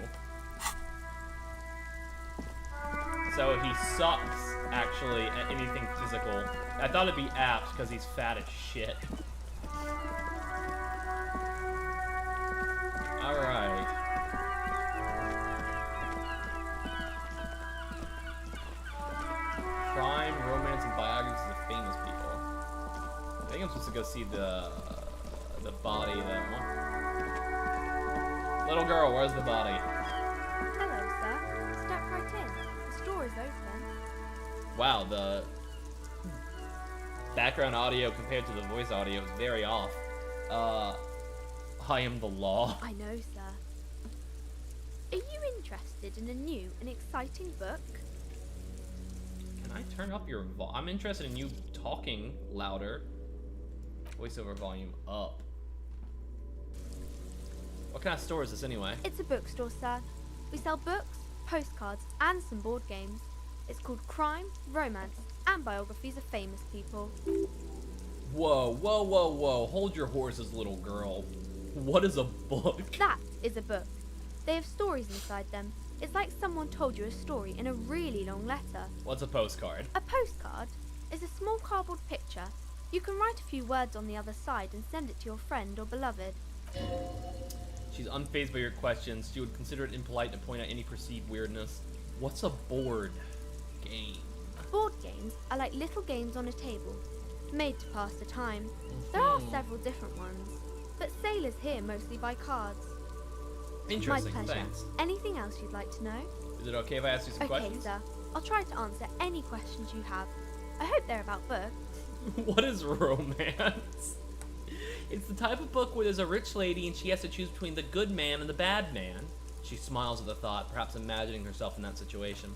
So he sucks, actually, at anything physical. I thought it'd be apt because he's fat as shit. Alright. Crime, romance, and biographies of famous people. I think I'm supposed to go see the body though. Little girl, where's the body? Hello, sir. Step right in. The store is open. Wow, the background audio compared to the voice audio is very off. I am the law. I know, sir. Are you interested in a new and exciting book? Can I turn up your I'm interested in you talking louder. Voiceover volume up. What kind of store is this anyway? It's a bookstore, sir. We sell books, postcards, and some board games. It's called Crime, Romance, and Biographies of Famous People. Whoa, whoa, whoa, whoa. Hold your horses, little girl. What is a book? That is a book. They have stories inside them. It's like someone told you a story in a really long letter. What's a postcard? A postcard is a small cardboard picture. You can write a few words on the other side and send it to your friend or beloved. She's unfazed by your questions. She would consider it impolite to point out any perceived weirdness. What's a board game? Board games are like little games on a table, made to pass the time. There are several different ones, but sailors here mostly buy cards. Interesting, My pleasure. thanks. Anything else you'd like to know? Is it okay if I ask you some questions? Okay, sir. I'll try to answer any questions you have. I hope they're about books. What is romance? It's the type of book where there's a rich lady and she has to choose between the good man and the bad man. She smiles at the thought, perhaps imagining herself in that situation.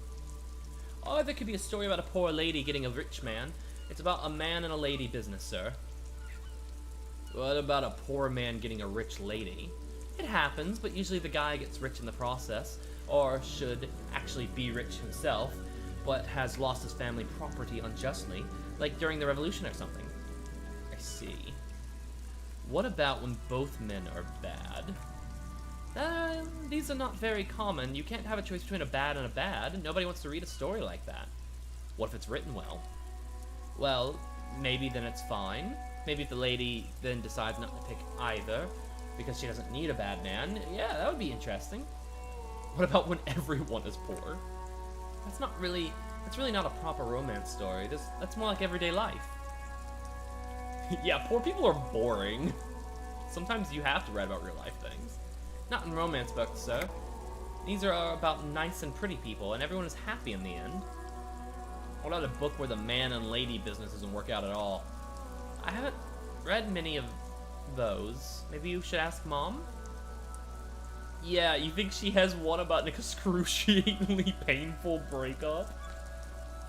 Or there could be a story about a poor lady getting a rich man. It's about a man and a lady business, sir. What about a poor man getting a rich lady? It happens, but usually the guy gets rich in the process, or should actually be rich himself, but has lost his family property unjustly, like during the revolution or something. I see. What about when both men are bad? These are not very common. You can't have a choice between a bad and a bad. Nobody wants to read a story like that. What if it's written well? Well, maybe then it's fine. Maybe if the lady then decides not to pick either, because she doesn't need a bad man. Yeah, that would be interesting. What about when everyone is poor? That's really not a proper romance story. That's more like everyday life. Yeah, poor people are boring. Sometimes you have to write about real life things. Not in romance books, sir. These are about nice and pretty people, and everyone is happy in the end. What about a book where the man and lady business doesn't work out at all? I haven't read many of those. Maybe you should ask Mom? Yeah, you think she has one about an excruciatingly painful breakup?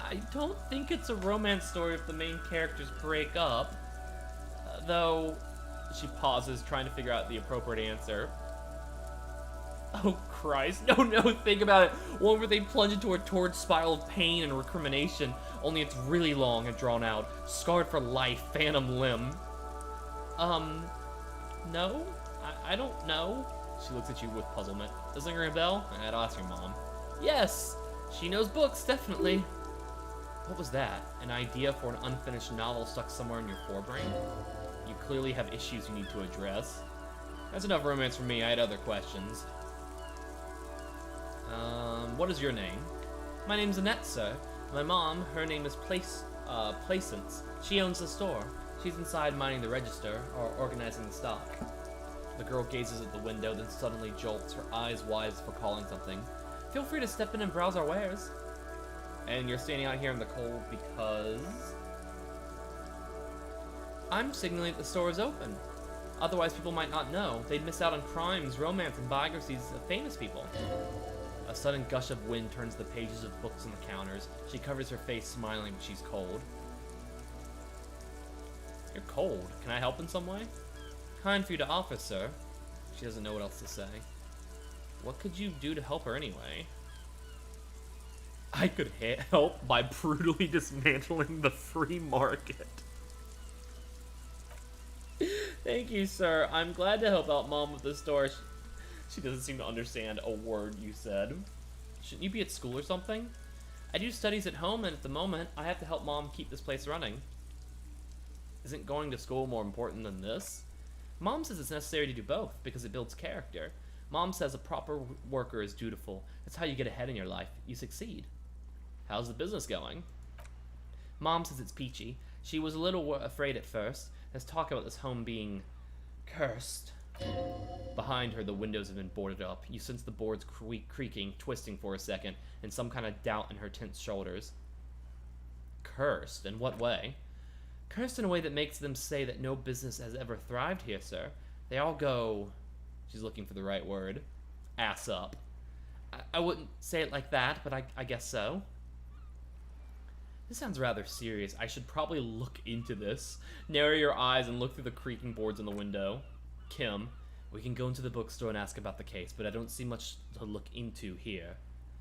I don't think it's a romance story if the main characters break up. Though, she pauses, trying to figure out the appropriate answer. Oh, Christ. No, think about it. One where they plunge into a torrid spiral of pain and recrimination, only it's really long and drawn out. Scarred for life, phantom limb. No? I don't know. She looks at you with puzzlement. Doesn't ring a bell? I'd ask your mom. Yes! She knows books, definitely. What was that? An idea for an unfinished novel stuck somewhere in your forebrain? You clearly have issues you need to address. That's enough romance for me. I had other questions. What is your name? My name's Annette, sir. My mom, her name is Placence. She owns the store. She's inside minding the register, or organizing the stock. The girl gazes at the window, then suddenly jolts, her eyes wide as for calling something. Feel free to step in and browse our wares. And you're standing out here in the cold because... I'm signaling that the store is open. Otherwise, people might not know. They'd miss out on crimes, romance, and biographies of famous people. A sudden gush of wind turns the pages of books on the counters. She covers her face, smiling, but she's cold. You're cold. Can I help in some way? Kind for you to offer, sir. She doesn't know what else to say. What could you do to help her anyway? I could help by brutally dismantling the free market. Thank you, sir. I'm glad to help out Mom with the store. She doesn't seem to understand a word you said. Shouldn't you be at school or something? I do studies at home, and at the moment, I have to help Mom keep this place running. Isn't going to school more important than this? Mom says it's necessary to do both, because it builds character. Mom says a proper worker is dutiful. That's how you get ahead in your life. You succeed. How's the business going? Mom says it's peachy. She was a little afraid at first. There's talk about this home being cursed. Behind her, the windows have been boarded up. You sense the boards creaking, twisting for a second, and some kind of doubt in her tense shoulders. Cursed? In what way? Cursed in a way that makes them say that no business has ever thrived here, sir. They all go... She's looking for the right word. Ass up. I wouldn't say it like that, but I guess so. This sounds rather serious. I should probably look into this. Narrow your eyes and look through the creaking boards on the window. Kim, we can go into the bookstore and ask about the case, but I don't see much to look into here.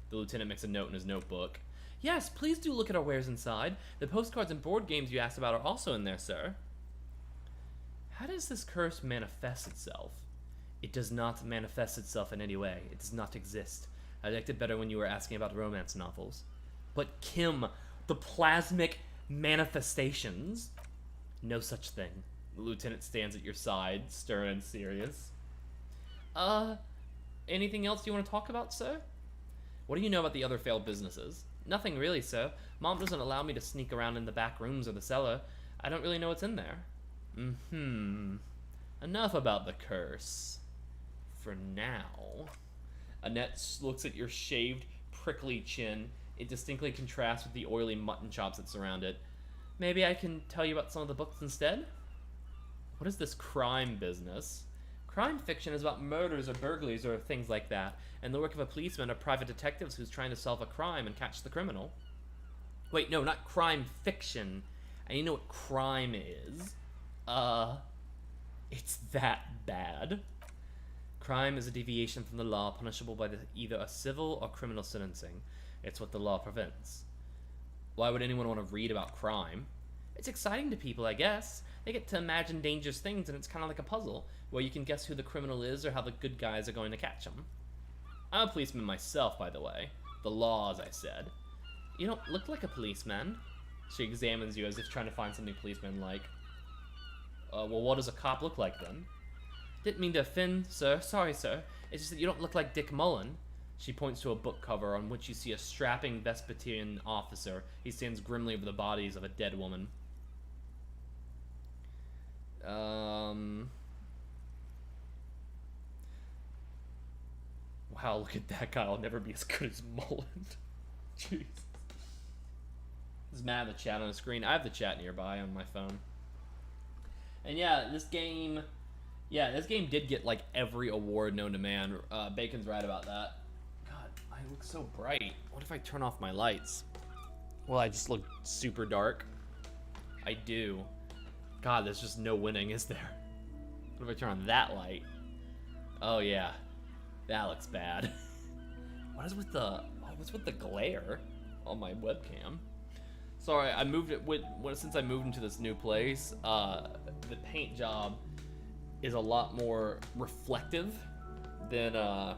The lieutenant makes a note in his notebook. Yes, please do look at our wares inside. The postcards and board games you asked about are also in there, sir. How does this curse manifest itself? It does not manifest itself in any way. It does not exist. I liked it better when you were asking about romance novels. But Kim, the plasmic manifestations? No such thing. The lieutenant stands at your side, stern and serious. Anything else you want to talk about, sir? What do you know about the other failed businesses? Nothing really, sir. Mom doesn't allow me to sneak around in the back rooms or the cellar. I don't really know what's in there. Enough about the curse. For now. Annette looks at your shaved, prickly chin. It distinctly contrasts with the oily mutton chops that surround it. Maybe I can tell you about some of the books instead? What is this crime business? Crime fiction is about murders or burglaries or things like that, and the work of a policeman or private detectives who's trying to solve a crime and catch the criminal. Wait, no, not crime fiction. And you know what crime is? It's that bad. Crime is a deviation from the law punishable by either a civil or criminal sentencing. It's what the law prevents. Why would anyone want to read about crime? It's exciting to people, I guess. They get to imagine dangerous things, and it's kind of like a puzzle, where you can guess who the criminal is or how the good guys are going to catch him. I'm a policeman myself, by the way. The law, as I said. You don't look like a policeman. She examines you as if trying to find something policeman like. Well, what does a cop look like, then? Didn't mean to offend, sir. Sorry, sir. It's just that you don't look like Dick Mullen. She points to a book cover on which you see a strapping Vespertilian officer. He stands grimly over the bodies of a dead woman. Wow, look at that guy. I'll never be as good as Mullen. Jeez. This man the chat on the screen. I have the chat nearby on my phone. And yeah, this game did get like every award known to man. Bacon's right about that. God, I look so bright. What if I turn off my lights? Well, I just look super dark. I do. God, there's just no winning, is there? What if I turn on that light? Oh yeah, that looks bad. What is with the? What's with the glare on my webcam? Sorry, I moved it since I moved into this new place. The paint job is a lot more reflective than the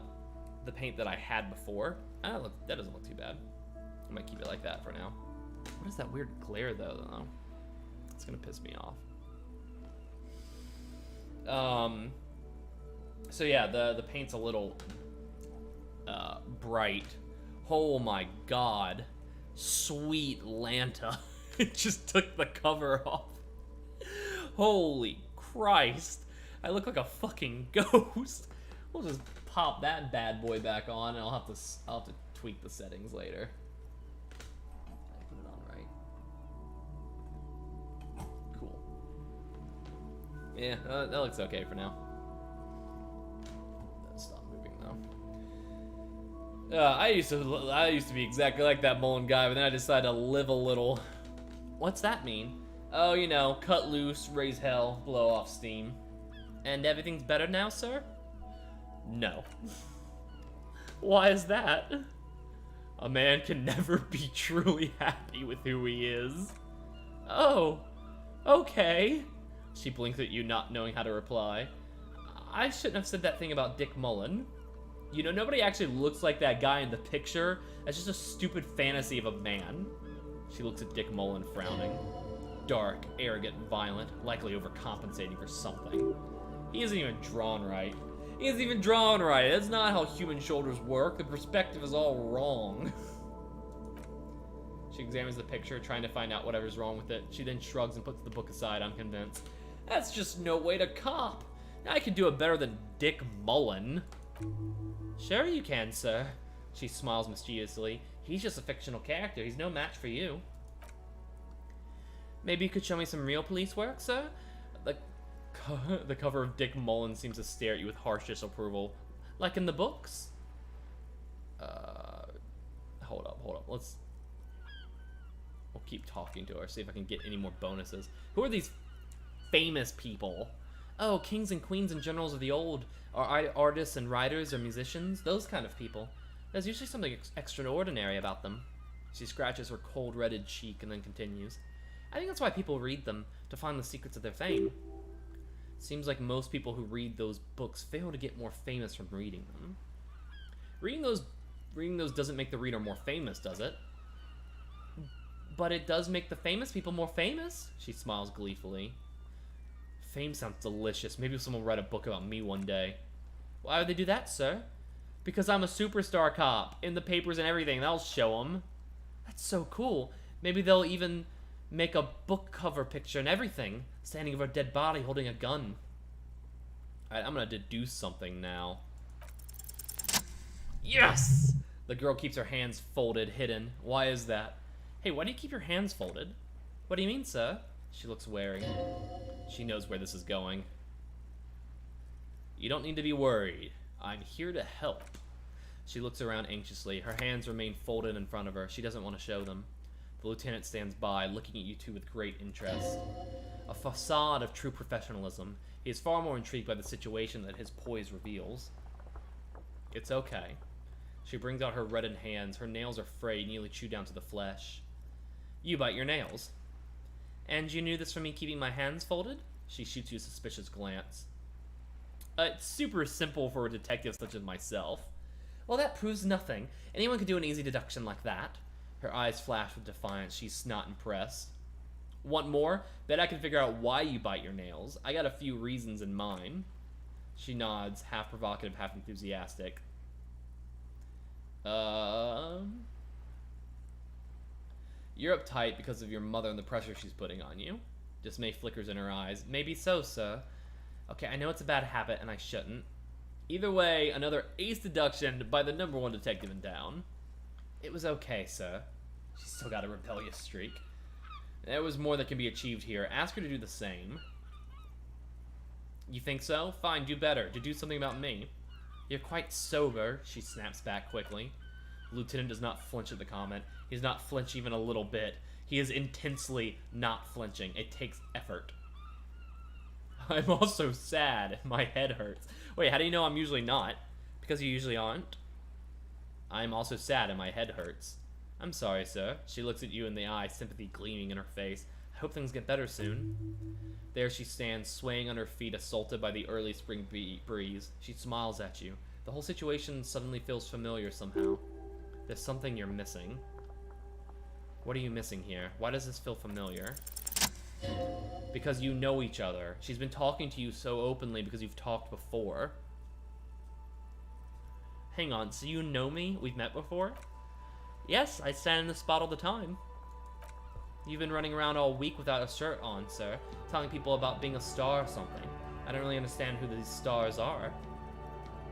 paint that I had before. That doesn't look too bad. I might keep it like that for now. What is that weird glare though? It's gonna piss me off. So yeah, the paint's a little bright. Oh my god. Sweet Lanta. It just took the cover off. Holy Christ. I look like a fucking ghost. We'll just pop that bad boy back on, and I'll have to tweak the settings later. I put it on right. Cool. Yeah, that looks okay for now. Stop moving though. I used to be exactly like that Mullen guy, but then I decided to live a little. What's that mean? Oh, you know, cut loose, raise hell, blow off steam. And everything's better now, sir? No. Why is that? A man can never be truly happy with who he is. Oh, okay. She blinks at you, not knowing how to reply. I shouldn't have said that thing about Dick Mullen. You know, nobody actually looks like that guy in the picture. That's just a stupid fantasy of a man. She looks at Dick Mullen, frowning. Dark, arrogant, violent, likely overcompensating for something. He isn't even drawn right. He isn't even drawn right. That's not how human shoulders work. The perspective is all wrong. She examines the picture, trying to find out whatever's wrong with it. She then shrugs and puts the book aside, unconvinced. That's just no way to cop. I can do it better than Dick Mullen. Sure you can, sir. She smiles mischievously. He's just a fictional character. He's no match for you. Maybe you could show me some real police work, sir? The cover of Dick Mullen seems to stare at you with harsh disapproval. Like in the books? Hold up. We'll keep talking to her, see if I can get any more bonuses. Who are these famous people? Oh, kings and queens and generals of the old. Are artists and writers or musicians? Those kind of people. There's usually something extraordinary about them. She scratches her cold, reddened cheek and then continues. I think that's why people read them, to find the secrets of their fame. Seems like most people who read those books fail to get more famous from reading them. Reading those doesn't make the reader more famous, does it? But it does make the famous people more famous, she smiles gleefully. Fame sounds delicious. Maybe someone will write a book about me one day. Why would they do that, sir? Because I'm a superstar cop, in the papers and everything. That'll show them. That's so cool. Maybe they'll even make a book cover picture and everything, standing over a dead body holding a gun. Alright, I'm gonna deduce something now. Yes! The girl keeps her hands folded, hidden. Why is that? Hey, why do you keep your hands folded? What do you mean, sir? She looks wary. She knows where this is going. You don't need to be worried. I'm here to help. She looks around anxiously. Her hands remain folded in front of her. She doesn't want to show them. The lieutenant stands by, looking at you two with great interest. A facade of true professionalism. He is far more intrigued by the situation that his poise reveals. It's okay. She brings out her reddened hands. Her nails are frayed, nearly chewed down to the flesh. You bite your nails. And you knew this from me keeping my hands folded? She shoots you a suspicious glance. It's super simple for a detective such as myself. Well, that proves nothing. Anyone could do an easy deduction like that. Her eyes flash with defiance. She's not impressed. Want more? Bet I can figure out why you bite your nails. I got a few reasons in mind. She nods, half provocative, half enthusiastic. You're uptight because of your mother and the pressure she's putting on you. Dismay flickers in her eyes. Maybe so, sir. Okay, I know it's a bad habit and I shouldn't. Either way, another ace deduction by the #1 detective in town. It was okay, sir. She's still got a rebellious streak. There was more that can be achieved here. Ask her to do the same. You think so? Fine, do better. Do something about me. You're quite sober, she snaps back quickly. Lieutenant does not flinch at the comment. He does not flinch even a little bit. He is intensely not flinching. It takes effort. I'm also sad. My head hurts. Wait, how do you know I'm usually not? Because you usually aren't? I'm also sad and my head hurts. I'm sorry, sir. She looks at you in the eye, sympathy gleaming in her face. I hope things get better soon. There she stands, swaying on her feet, assaulted by the early spring breeze. She smiles at you. The whole situation suddenly feels familiar somehow. There's something you're missing. What are you missing here? Why does this feel familiar? Because you know each other. She's been talking to you so openly because you've talked before. Hang on, so you know me? We've met before? Yes, I stand in this spot all the time. You've been running around all week without a shirt on, sir, telling people about being a star or something. I don't really understand who these stars are.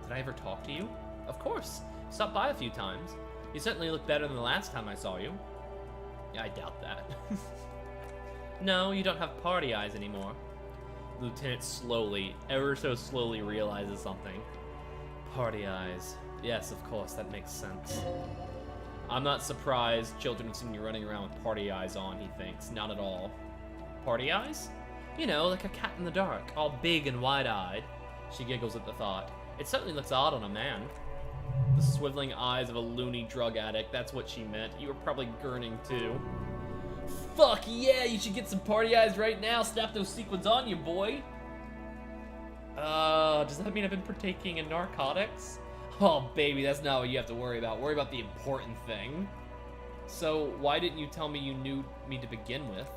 Did I ever talk to you? Of course. Stopped by a few times. You certainly look better than the last time I saw you. Yeah, I doubt that. No, you don't have party eyes anymore. Lieutenant slowly, ever so slowly realizes something. Party eyes. Yes, of course, that makes sense. I'm not surprised children have seen you running around with party eyes on, he thinks. Not at all. Party eyes? You know, like a cat in the dark, all big and wide-eyed. She giggles at the thought. It certainly looks odd on a man. The swiveling eyes of a loony drug addict, that's what she meant. You were probably gurning too. Fuck yeah, you should get some party eyes right now. Snap those sequins on you, boy. Does that mean I've been partaking in narcotics? Oh, baby, that's not what you have to worry about. Worry about the important thing. So, why didn't you tell me you knew me to begin with?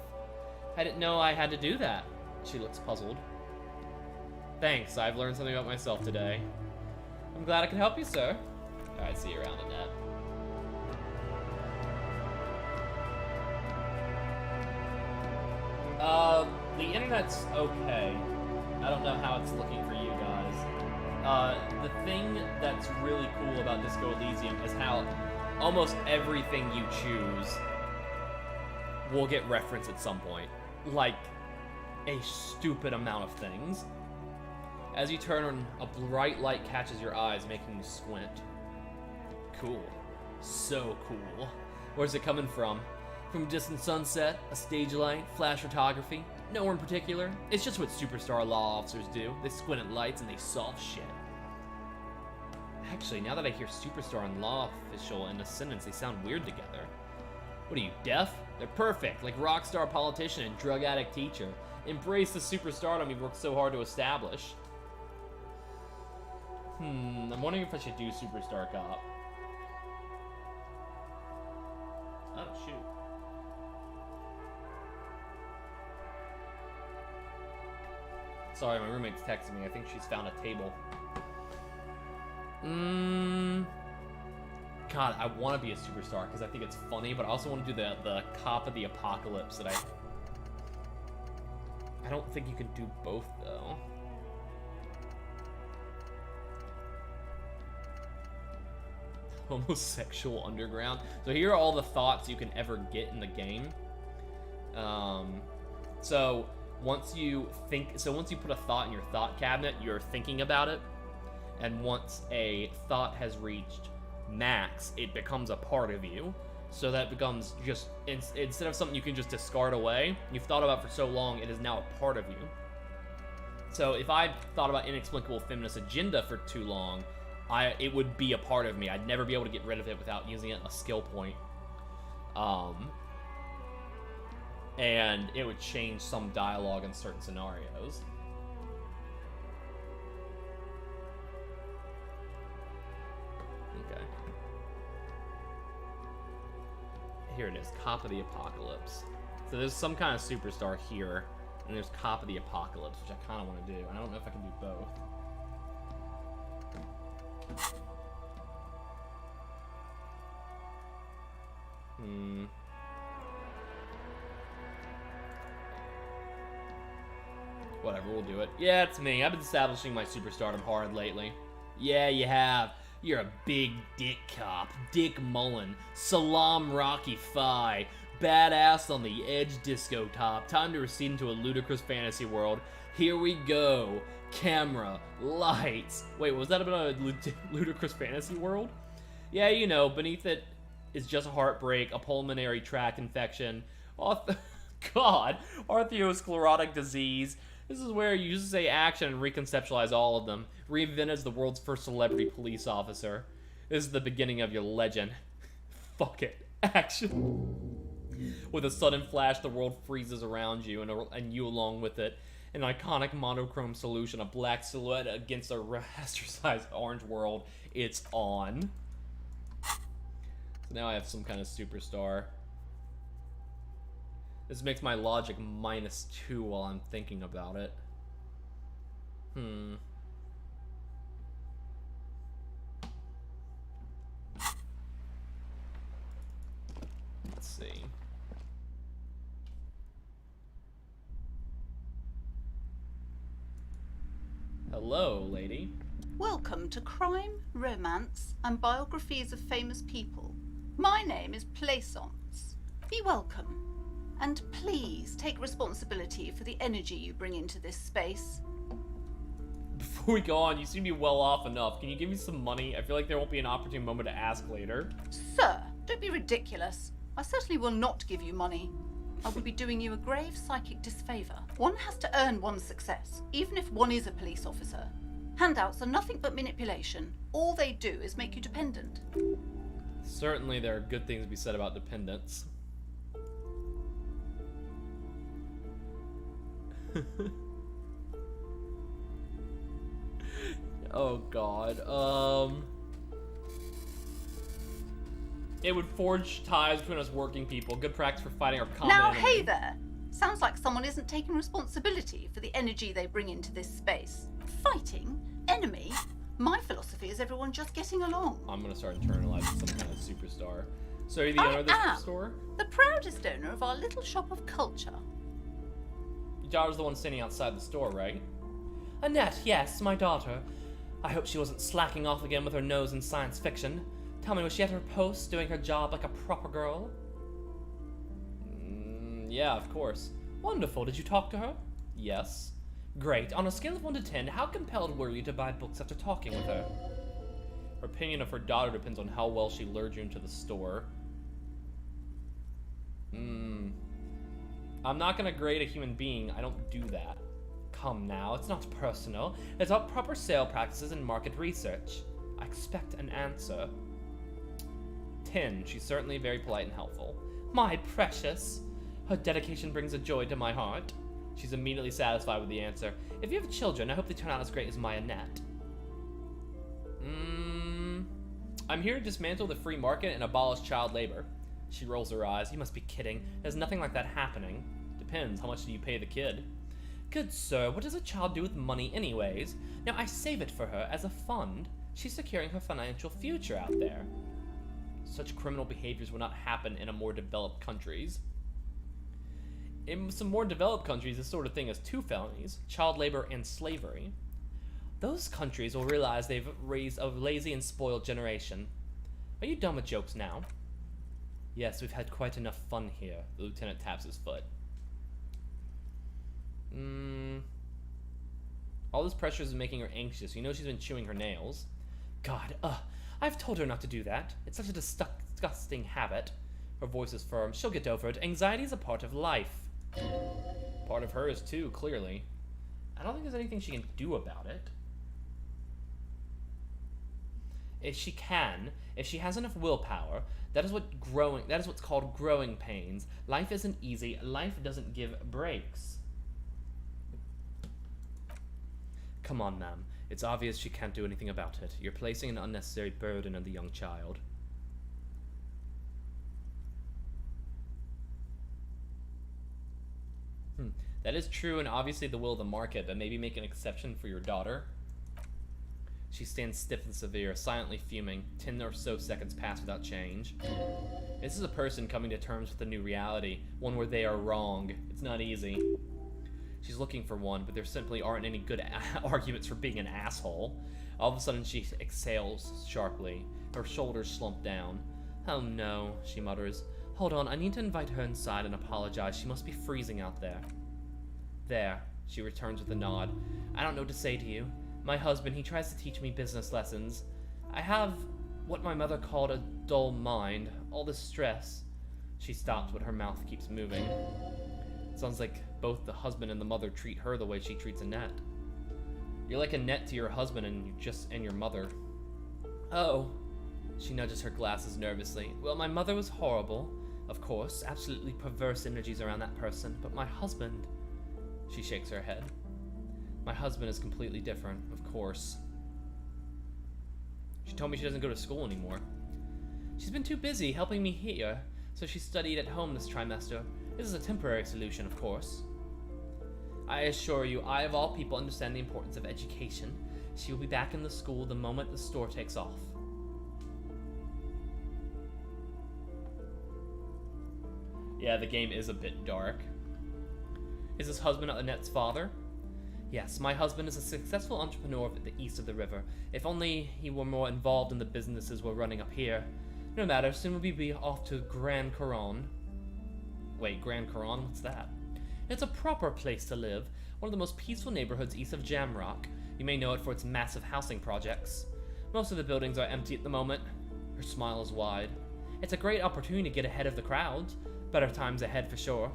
I didn't know I had to do that. She looks puzzled. Thanks, I've learned something about myself today. I'm glad I could help you, sir. Alright, see you around, Annette. The internet's okay. I don't know how it's looking for you guys. The thing that's really cool about Disco Elysium is how almost everything you choose will get referenced at some point. Like, a stupid amount of things. As you turn on, a bright light catches your eyes, making you squint. Cool. So cool. Where's it coming from? From a distant sunset, a stage light, flash photography? Nowhere in particular. It's just what superstar law officers do. They squint at lights and they solve shit. Actually, now that I hear superstar and law official in a sentence, they sound weird together. What are you, deaf? They're perfect, like rock star politician and drug addict teacher. Embrace the superstardom you've worked so hard to establish. I'm wondering if I should do Superstar Cop. Oh, shoot. Sorry, my roommate's texting me. I think she's found a table. God, I want to be a superstar because I think it's funny, but I also want to do the cop of the apocalypse that I don't think you can do both, though. Homosexual underground. So here are all the thoughts you can ever get in the game. So once you put a thought in your thought cabinet, you're thinking about it. And once a thought has reached max, it becomes a part of you. So that becomes just, instead of something you can just discard away, you've thought about for so long, it is now a part of you. So if I thought about inexplicable feminist agenda for too long, it would be a part of me. I'd never be able to get rid of it without using it as a skill point. And it would change some dialogue in certain scenarios. Okay. Here it is, Cop of the Apocalypse. So there's some kind of superstar here, and there's Cop of the Apocalypse, which I kind of want to do. I don't know if I can do both. Whatever, we'll do it. Yeah, it's me. I've been establishing my superstardom hard lately. Yeah, you have. You're a big dick cop. Dick Mullen. Salam Rocky Phi. Badass on the edge disco top. Time to recede into a ludicrous fantasy world. Here we go. Camera. Lights. Wait, was that about a ludicrous fantasy world? Yeah, you know, beneath it is just heartbreak, a pulmonary tract infection, God, arteriosclerotic disease. This is where you just say action and reconceptualize all of them. Reinvent as the world's first celebrity police officer. This is the beginning of your legend. Fuck it. Action. With a sudden flash, the world freezes around you, and you along with it. An iconic monochrome solution, a black silhouette against a raster-sized orange world. It's on. So now I have some kind of superstar. This makes my logic -2 while I'm thinking about it. Let's see. Hello, lady. Welcome to Crime, Romance, and Biographies of Famous People. My name is Plaisance. Be welcome. And please take responsibility for the energy you bring into this space. Before we go on, you seem to be well off enough. Can you give me some money? I feel like there won't be an opportune moment to ask later. Sir, don't be ridiculous. I certainly will not give you money. I would be doing you a grave psychic disfavor. One has to earn one's success, even if one is a police officer. Handouts are nothing but manipulation. All they do is make you dependent. Certainly there are good things to be said about dependence. Oh god. It would forge ties between us working people. Good practice for fighting our common Now, enemy. hey there. Sounds like someone isn't taking responsibility for the energy they bring into this space. Fighting? Enemy? My philosophy is everyone just getting along. I'm gonna start internalizing some kind of superstar. So are you the owner of this store? The proudest owner of our little shop of culture. Your daughter's the one standing outside the store, right? Annette, yes, my daughter. I hope she wasn't slacking off again with her nose in science fiction. Tell me, was she at her post, doing her job like a proper girl? Yeah, of course. Wonderful. Did you talk to her? Yes. Great. On a scale of 1 to 10, how compelled were you to buy books after talking with her? Her opinion of her daughter depends on how well she lured you into the store. I'm not gonna grade a human being. I don't do that. Come now, it's not personal. It's about proper sale practices and market research. I expect an answer. 10. She's certainly very polite and helpful. My precious. Her dedication brings a joy to my heart. She's immediately satisfied with the answer. If you have children, I hope they turn out as great as my Annette. I'm here to dismantle the free market and abolish child labor. She rolls her eyes. You must be kidding. There's nothing like that happening. Depends. How much do you pay the kid? Good sir, what does a child do with money anyways? Now, I save it for her as a fund. She's securing her financial future out there. Such criminal behaviors would not happen in a more developed countries. In some more developed countries, this sort of thing is 2 felonies, child labor and slavery. Those countries will realize they've raised a lazy and spoiled generation. Are you done with jokes now? Yes, we've had quite enough fun here. The lieutenant taps his foot. All this pressure is making her anxious. You know she's been chewing her nails. God, I've told her not to do that. It's such a disgusting habit. Her voice is firm. She'll get over it. Anxiety is a part of life. Part of her is too, clearly. I don't think there's anything she can do about it. If she has enough willpower, that is what's called growing pains. Life isn't easy. Life doesn't give breaks. Come on, ma'am. It's obvious she can't do anything about it. You're placing an unnecessary burden on the young child. That is true and obviously the will of the market, but maybe make an exception for your daughter. She stands stiff and severe, silently fuming. 10 or so seconds pass without change. This is a person coming to terms with a new reality, one where they are wrong. It's not easy. She's looking for one, but there simply aren't any good arguments for being an asshole. All of a sudden, she exhales sharply. Her shoulders slump down. Oh no, she mutters. Hold on, I need to invite her inside and apologize. She must be freezing out there. There, she returns with a nod. I don't know what to say to you. My husband, he tries to teach me business lessons. I have what my mother called a dull mind. All this stress. She stops, but her mouth keeps moving. Sounds like both the husband and the mother treat her the way she treats Annette. You're like Annette to your husband and your mother. Oh. She nudges her glasses nervously. Well, my mother was horrible, of course, absolutely perverse energies around that person, but my husband... She shakes her head. My husband is completely different, of course. She told me she doesn't go to school anymore. She's been too busy helping me here, so she studied at home this trimester. This is a temporary solution, of course. I assure you, I of all people understand the importance of education. She will be back in the school the moment the store takes off. Yeah, the game is a bit dark. Is this husband Annette's father? Yes, my husband is a successful entrepreneur at the east of the river. If only he were more involved in the businesses we're running up here. No matter, soon we'll be off to Grand Coron. Wait, Grand Coron? What's that? It's a proper place to live. One of the most peaceful neighborhoods east of Jamrock. You may know it for its massive housing projects. Most of the buildings are empty at the moment. Her smile is wide. It's a great opportunity to get ahead of the crowds. Better times ahead for sure.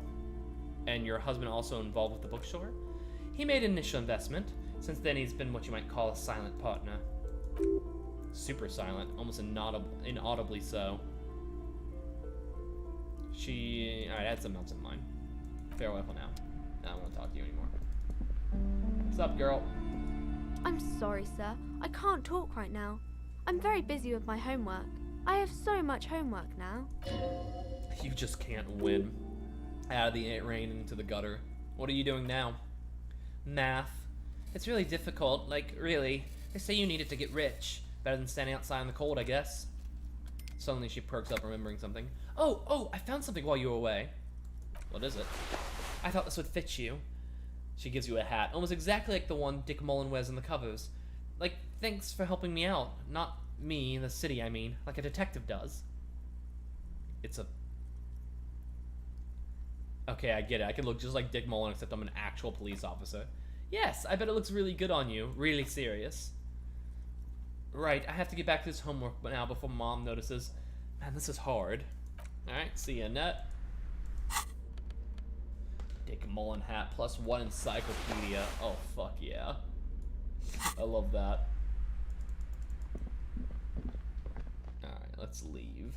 And your husband also involved with the bookstore? He made an initial investment. Since then, he's been what you might call a silent partner. Super silent, almost inaudibly so. Alright, I had something else in mind. Farewell for now. I don't want to talk to you anymore. What's up, girl? I'm sorry, sir. I can't talk right now. I'm very busy with my homework. I have so much homework now. You just can't win. Out of the rain into the gutter. What are you doing now? Math. It's really difficult, like, really. They say you need it to get rich. Better than standing outside in the cold, I guess. Suddenly she perks up, remembering something. Oh, I found something while you were away. What is it? I thought this would fit you. She gives you a hat, almost exactly like the one Dick Mullen wears in the covers. Like, thanks for helping me out. Not me, the city, I mean. Like a detective does. It's a... Okay, I get it. I can look just like Dick Mullen, except I'm an actual police officer. Yes, I bet it looks really good on you. Really serious. Right, I have to get back to this homework now before Mom notices. Man, this is hard. Alright, see ya, Annette. Dick Mullen hat plus 1 encyclopedia. Oh, fuck yeah. I love that. Alright, let's leave.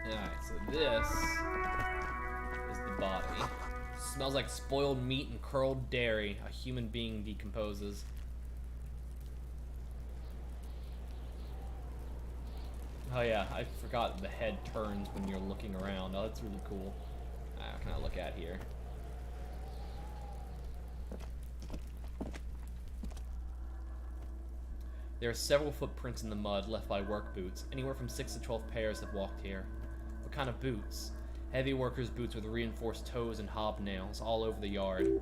Alright, so this is the body. Smells like spoiled meat and curled dairy. A human being decomposes. Oh yeah, I forgot the head turns when you're looking around. Oh, that's really cool. What can I look at here? There are several footprints in the mud left by work boots. Anywhere from 6 to 12 pairs have walked here. What kind of boots? Heavy workers' boots with reinforced toes and hobnails all over the yard.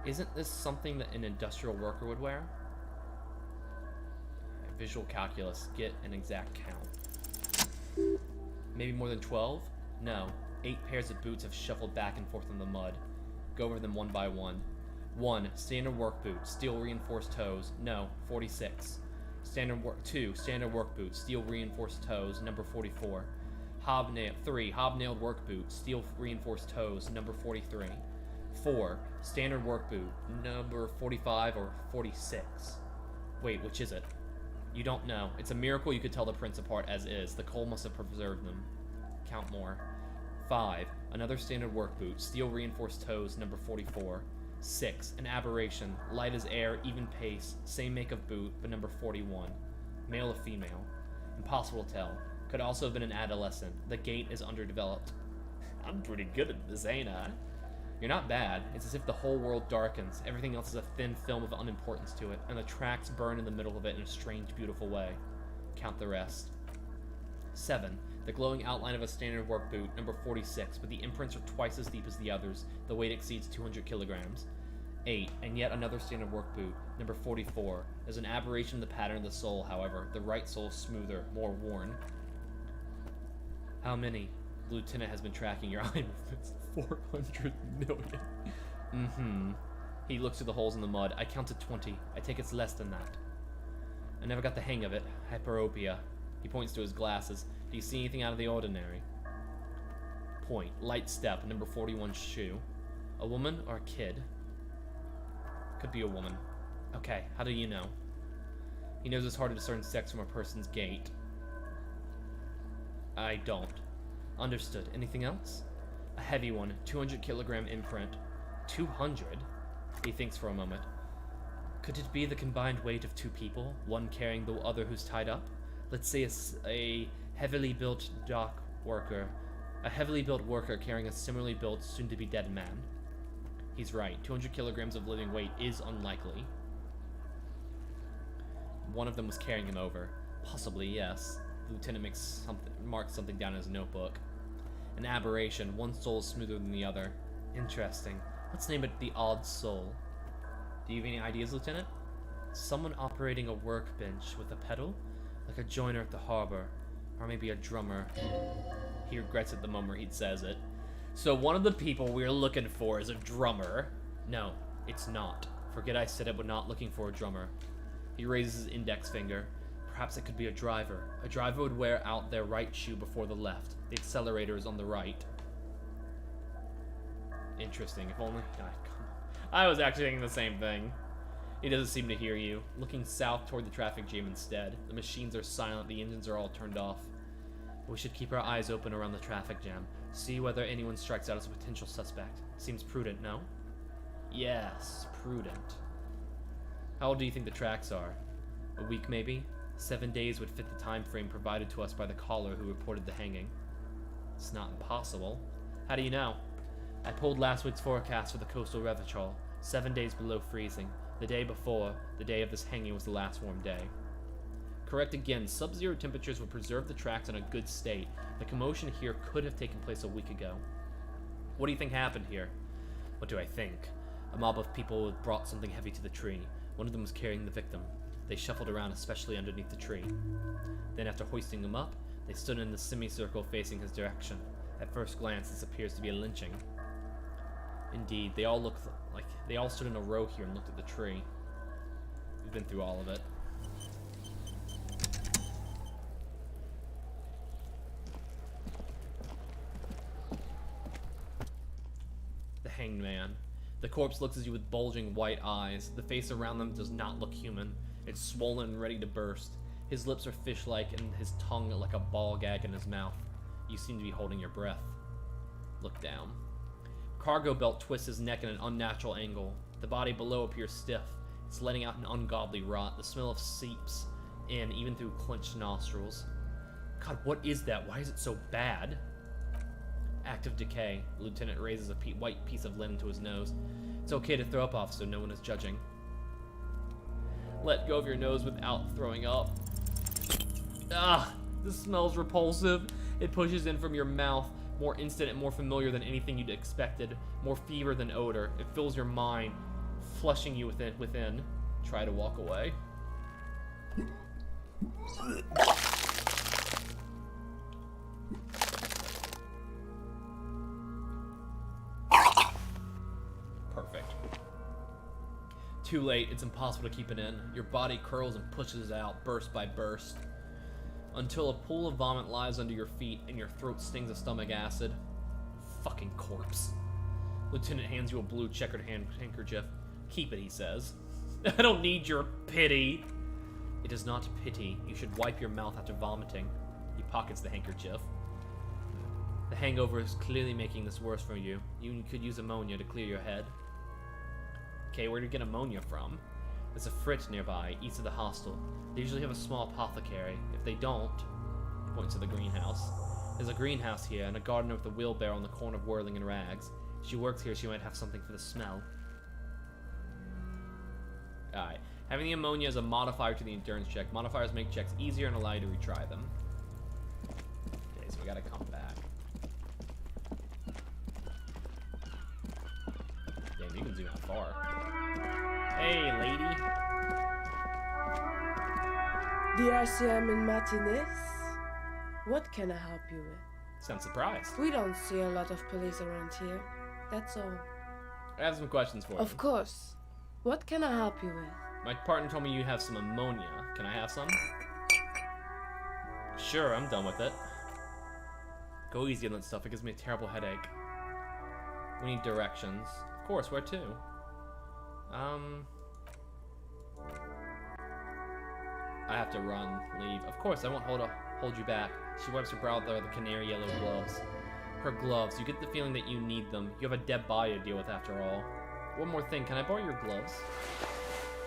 Isn't this something that an industrial worker would wear? Visual calculus. Get an exact count. Maybe more than 12? No. 8 pairs of boots have shuffled back and forth in the mud. Go over them one by one. 1. Standard work boot. Steel reinforced toes. No. 46. 2. Standard work boot. Steel reinforced toes. Number 44. 3. Hobnailed work boot. Steel reinforced toes. Number 43. 4. Standard work boot. Number 45 or 46. Wait, which is it? You don't know. It's a miracle you could tell the prints apart as is. The coal must have preserved them. Count more. 5. Another standard work boot. Steel reinforced toes. Number 44. 6. An aberration. Light as air, even pace. Same make of boot, but number 41. Male or female? Impossible to tell. Could also have been an adolescent. The gait is underdeveloped. I'm pretty good at this, ain't I? You're not bad. It's as if the whole world darkens. Everything else is a thin film of unimportance to it, and the tracks burn in the middle of it in a strange, beautiful way. Count the rest. 7. The glowing outline of a standard work boot, number 46, but the imprints are twice as deep as the others. The weight exceeds 200 kilograms. 8, and yet another standard work boot, number 44. There's an aberration in the pattern of the sole, however. The right sole is smoother, more worn. How many? The lieutenant has been tracking your eye movements. 400 million. He looks through the holes in the mud. I counted 20. I take it's less than that. I never got the hang of it. Hyperopia. He points to his glasses. Do you see anything out of the ordinary? Point. Light step. Number 41 shoe. A woman or a kid? Could be a woman. Okay, how do you know? He knows it's hard to discern sex from a person's gait. I don't. Understood. Anything else? A heavy one. 200 kilogram imprint. 200? He thinks for a moment. Could it be the combined weight of two people, one carrying the other who's tied up? Let's say it's a heavily built dock worker. A heavily built worker carrying a similarly built, soon-to-be-dead man. He's right. 200 kilograms of living weight is unlikely. One of them was carrying him over. Possibly, yes. The lieutenant marks something down in his notebook. An aberration. One soul is smoother than the other. Interesting. Let's name it the odd soul. Do you have any ideas, Lieutenant? Someone operating a workbench with a pedal? Like a joiner at the harbor. Or maybe a drummer. He regrets it the moment he says it. So one of the people we're looking for is a drummer. No, it's not. Forget I said it, we're not looking for a drummer. He raises his index finger. Perhaps it could be a driver. A driver would wear out their right shoe before the left. The accelerator is on the right. Interesting. If only... God, come on. I was actually thinking the same thing. He doesn't seem to hear you. Looking south toward the traffic jam instead. The machines are silent. The engines are all turned off. We should keep our eyes open around the traffic jam. See whether anyone strikes out as a potential suspect. Seems prudent, no? Yes, prudent. How old do you think the tracks are? A week, maybe? 7 days would fit the time frame provided to us by the caller who reported the hanging. It's not impossible. How do you know? I pulled last week's forecast for the coastal Revachol. 7 days below freezing. The day before, the day of this hanging, was the last warm day. Correct again. Sub-zero temperatures would preserve the tracks in a good state. The commotion here could have taken place a week ago. What do you think happened here? What do I think? A mob of people had brought something heavy to the tree. One of them was carrying the victim. They shuffled around, especially underneath the tree. Then after hoisting him up, they stood in the semicircle facing his direction. At first glance, this appears to be a lynching. Indeed, they all stood in a row here and looked at the tree. We've been through all of it. The hanged man. The corpse looks at you with bulging white eyes. The face around them does not look human. It's swollen and ready to burst. His lips are fish-like and his tongue like a ball gag in his mouth. You seem to be holding your breath. Look down. Cargo belt twists his neck in an unnatural angle. The body below appears stiff. It's letting out an ungodly rot. The smell of seeps in even through clenched nostrils. God, what is that? Why is it so bad? Active decay. The lieutenant raises a white piece of linen to his nose. It's okay to throw up, officer. No one is judging. Let go of your nose without throwing up. Ah, this smells repulsive. It pushes in from your mouth. More instant and more familiar than anything you'd expected. More fever than odor. It fills your mind, flushing you within. Try to walk away. Perfect. Too late. It's impossible to keep it in. Your body curls and pushes out, burst by burst, until a pool of vomit lies under your feet and your throat stings of stomach acid. Fucking corpse. Lieutenant hands you a blue checkered handkerchief. Keep it, he says. I don't need your pity. It is not pity. You should wipe your mouth after vomiting. He pockets the handkerchief. The hangover is clearly making this worse for you. You could use ammonia to clear your head. Okay, where do you get ammonia from? There's a frit nearby, east of the hostel. They usually have a small apothecary. If they don't, he points to the greenhouse. There's a greenhouse here, and a gardener with a wheelbarrow on the corner of Whirling and Rags. If she works here, she might have something for the smell. Alright. Having the ammonia as a modifier to the endurance check. Modifiers make checks easier and allow you to retry them. Okay, so we gotta come back. Damn, zoom. You can zoom out far. Hey, lady. The RCM in Martinez? What can I help you with? Sound surprised. We don't see a lot of police around here. That's all. I have some questions for you. Of course. What can I help you with? My partner told me you have some ammonia. Can I have some? Sure, I'm done with it. Go easy on that stuff. It gives me a terrible headache. We need directions. Of course, where to? I have to run, leave. Of course, I won't hold you back. She wipes her brow with the canary yellow gloves. Her gloves. You get the feeling that you need them. You have a dead body to deal with after all. One more thing. Can I borrow your gloves?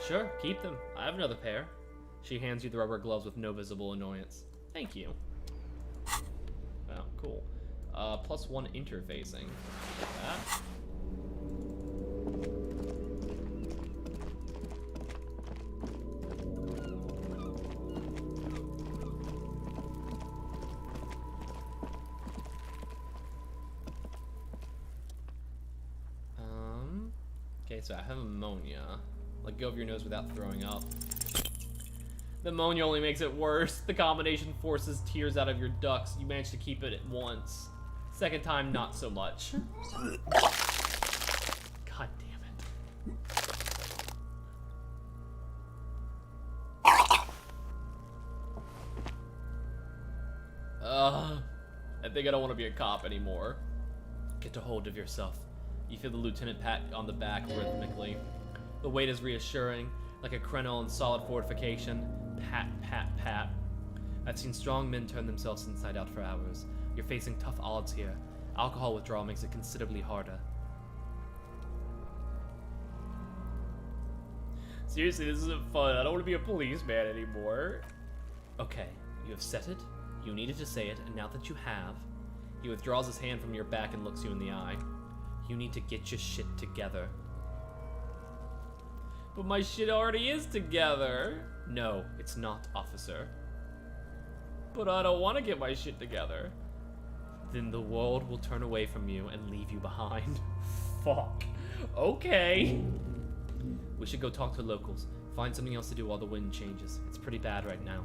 Sure, keep them. I have another pair. She hands you the rubber gloves with no visible annoyance. Thank you. Oh, cool. +1 interfacing. That. Okay, so I have ammonia. Let go of your nose without throwing up. The ammonia only makes it worse. The combination forces tears out of your ducts. You manage to keep it at once. Second time, not so much. God damn it. I think I don't want to be a cop anymore. Get a hold of yourself. You feel the lieutenant pat on the back rhythmically. The weight is reassuring, like a crenel in solid fortification. Pat, pat, pat. I've seen strong men turn themselves inside out for hours. You're facing tough odds here. Alcohol withdrawal makes it considerably harder. Seriously, this isn't fun. I don't want to be a policeman anymore. Okay, you have said it. You needed to say it, and now that you have, he withdraws his hand from your back and looks you in the eye. You need to get your shit together. But my shit already is together. No, it's not, officer. But I don't want to get my shit together. Then the world will turn away from you and leave you behind. Fuck. Okay. We should go talk to locals. Find something else to do while the wind changes. It's pretty bad right now.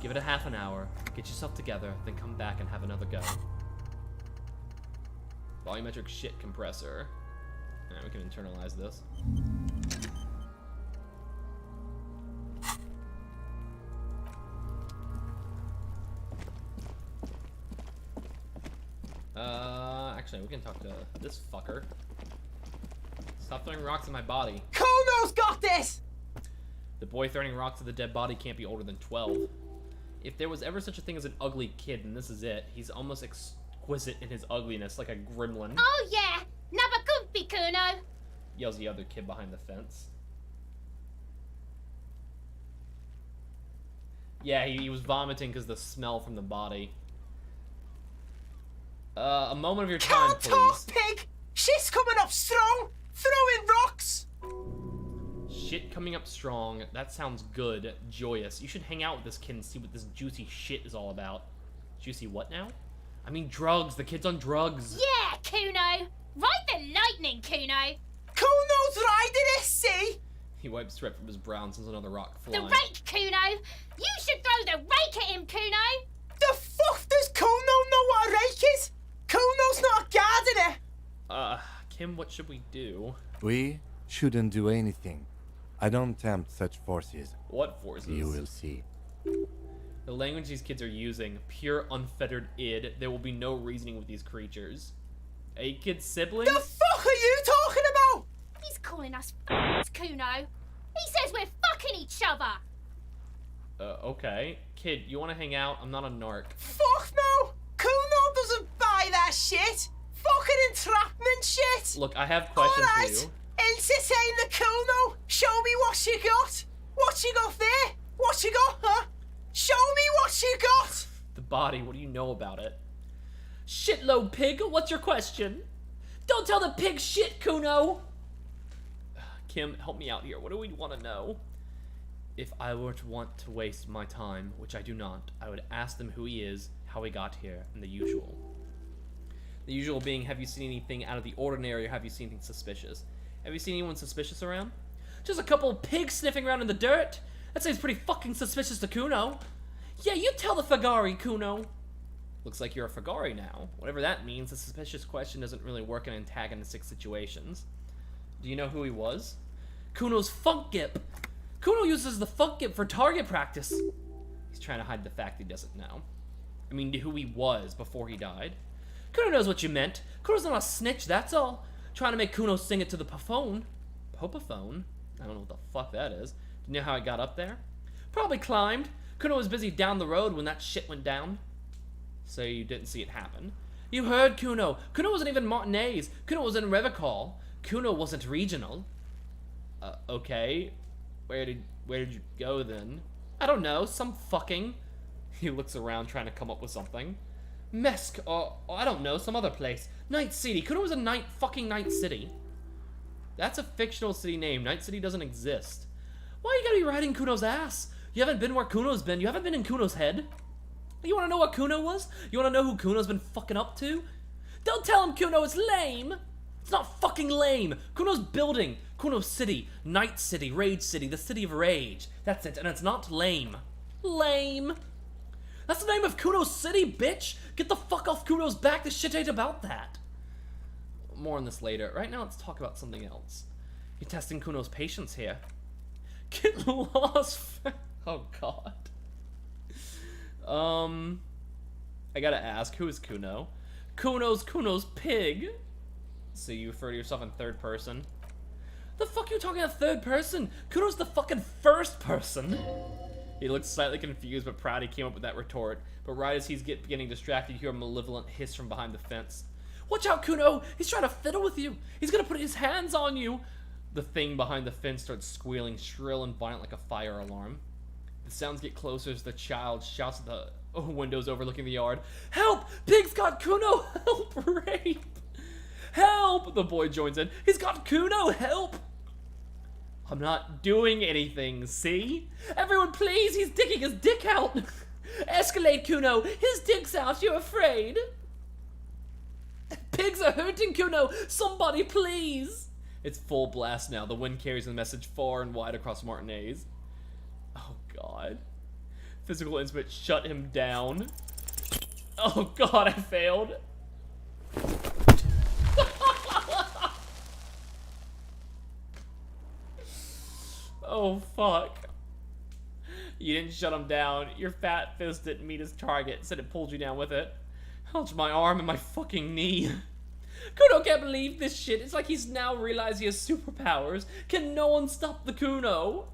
Give it a half an hour. Get yourself together, then come back and have another go. Volumetric shit compressor. Alright, we can internalize this. Actually, we can talk to this fucker. Stop throwing rocks at my body. Kono's got this! The boy throwing rocks at the dead body can't be older than 12. If there was ever such a thing as an ugly kid, then this is it. He's almost exquisite in his ugliness, like a gremlin. Oh yeah, Nabakumpi Kuno. Yells the other kid behind the fence. Yeah, he was vomiting because the smell from the body. A moment of your time, Can't please. talk, pig! Shit's coming up strong! Throwing rocks! Shit coming up strong. That sounds good. Joyous. You should hang out with this kid and see what this juicy shit is all about. Juicy what now? I mean drugs. The kid's on drugs. Yeah, Kuno. Ride the lightning, Kuno. Kono's riding it, see? He wipes sweat from his brow and sends another rock The flying. rake, Kuno. You should throw the rake at him, Kuno. The fuck does Kono know what a rake is? Kono's not a gardener! Kim, what should we do? We shouldn't do anything. I don't tempt such forces. What forces? You will see. The language these kids are using, pure unfettered id. There will be no reasoning with these creatures. A kid's siblings? The fuck are you talking about? He's calling us Kuno. He says we're fucking each other. Okay. Kid, you want to hang out? I'm not a narc. Fuck no! Kuno doesn't buy that shit! Fucking entrapment shit! Look, I have questions for you. Entertain the Kuno! Show me what you got! What you got there? What you got, huh? Show me what you got! The body, what do you know about it? Shitload pig, what's your question? Don't tell the pig shit, Kuno! Kim, help me out here. What do we want to know? If I were to want to waste my time, which I do not, I would ask them who he is, how he got here, and the usual. The usual being, have you seen anything out of the ordinary, or have you seen anything suspicious? Have you seen anyone suspicious around? Just a couple of pigs sniffing around in the dirt. That seems pretty fucking suspicious to Kuno. Yeah, you tell the Fagari, Kuno. Looks like you're a Fagari now. Whatever that means, a suspicious question doesn't really work in antagonistic situations. Do you know who he was? Kuno's Funk Gip. Kuno uses the Funk Gip for target practice. He's trying to hide the fact he doesn't know. I mean, who he was before he died. Kuno knows what you meant. Kuno's not a snitch, that's all. Trying to make Kuno sing it to the Pophone. Popaphone? I don't know what the fuck that is. Do you know how it got up there? Probably climbed. Kuno was busy down the road when that shit went down. So you didn't see it happen. You heard Kuno. Kuno wasn't even Martinez. Kuno was in Revicol. Kuno wasn't regional. Okay. Where did you go then? I don't know. Some fucking... He looks around trying to come up with something. Mesk, or I don't know, some other place. Night City. Kuno was a fucking Night City. That's a fictional city name. Night City doesn't exist. Why you gotta be riding Kuno's ass? You haven't been where Kuno's been. You haven't been in Kuno's head. You wanna know what Kuno was? You wanna know who Kuno's been fucking up to? Don't tell him Kuno is lame! It's not fucking lame! Kuno's building. Kuno's city. Night City. Rage City. The city of rage. That's it. And it's not lame. Lame. That's the name of Kuno's city, bitch! Get the fuck off Kuno's back. This shit ain't about that. More on this later. Right now, let's talk about something else. You're testing Kuno's patience here. Get lost. Oh, God. I gotta ask, who is Kuno? Kuno's pig. So you refer to yourself in third person? The fuck are you talking about third person? Kuno's the fucking first person. He looks slightly confused but proud he came up with that retort. But right as he's getting distracted, you hear a malevolent hiss from behind the fence. Watch out, Kuno! He's trying to fiddle with you! He's gonna put his hands on you! The thing behind the fence starts squealing, shrill and violent like a fire alarm. The sounds get closer as the child shouts at the windows overlooking the yard. Help! Pig's got Kuno! Help! Rape! Help! The boy joins in. He's got Kuno! Help! I'm not doing anything, see? Everyone please! He's digging his dick out! Escalate, Kuno! His dick's out! You're afraid? Pigs are hurting Kuno! Somebody please! It's full blast now. The wind carries the message far and wide across Martinez. Oh God. Physical instrument shut him down. Oh God, I failed. Oh fuck. You didn't shut him down. Your fat fist didn't meet his target. Said it pulled you down with it. Ouch, my arm and my fucking knee. Kuno can't believe this shit. It's like he's now realized he has superpowers. Can no one stop the Kuno?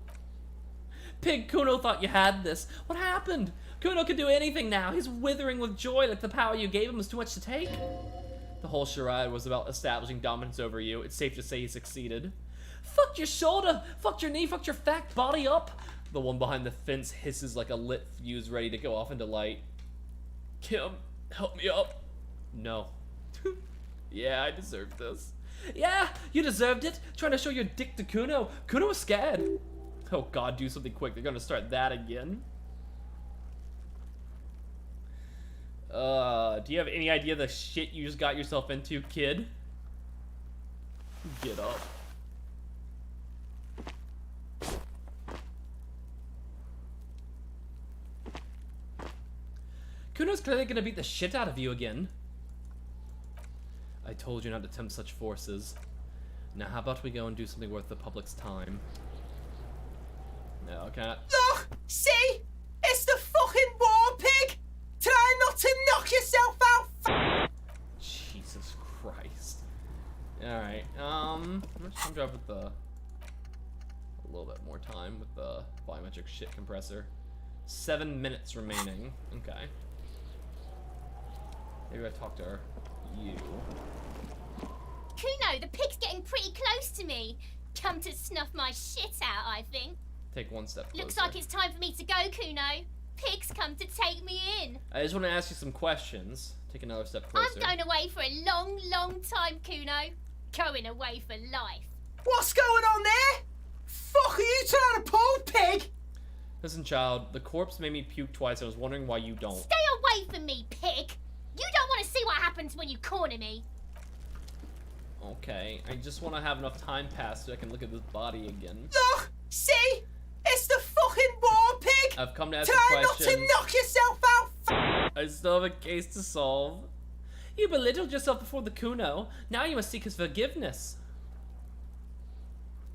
Pig Kuno thought you had this. What happened? Kuno can do anything now. He's withering with joy like the power you gave him was too much to take. The whole charade was about establishing dominance over you. It's safe to say he succeeded. Fucked your shoulder, fucked your knee, fucked your fat body up. The one behind the fence hisses like a lit fuse ready to go off into light. Kim, help me up. No. Yeah, I deserved this. Yeah, you deserved it. Trying to show your dick to Kuno. Kuno was scared. Oh God, do something quick. They're gonna start that again. Do you have any idea the shit you just got yourself into, kid? Get up. Kuno's clearly gonna beat the shit out of you again. I told you not to tempt such forces. Now how about we go and do something worth the public's time? No, okay. Look! See? It's the fucking war pig! Try not to knock yourself out! Jesus Christ. Alright, I'm just gonna with a little bit more time with the volumetric shit compressor. 7 minutes remaining. Okay. Maybe I talk to her. You. Kuno, the pig's getting pretty close to me. Come to snuff my shit out, I think. Take one step closer. Looks like it's time for me to go, Kuno. Pig's come to take me in. I just want to ask you some questions. Take another step closer. I'm going away for a long, long time, Kuno. Going away for life. What's going on there? Fuck are you trying to pull, pig? Listen, child, the corpse made me puke twice. I was wondering why you don't. Stay away from me, pig. You don't want to see what happens happens when you corner me. Okay, I just want to have enough time pass so I can look at this body again. Look! See? It's the fucking war pig! I've come to ask Try a not question. to knock yourself out! I still have a case to solve. You belittled yourself before the Kuno. Now you must seek his forgiveness.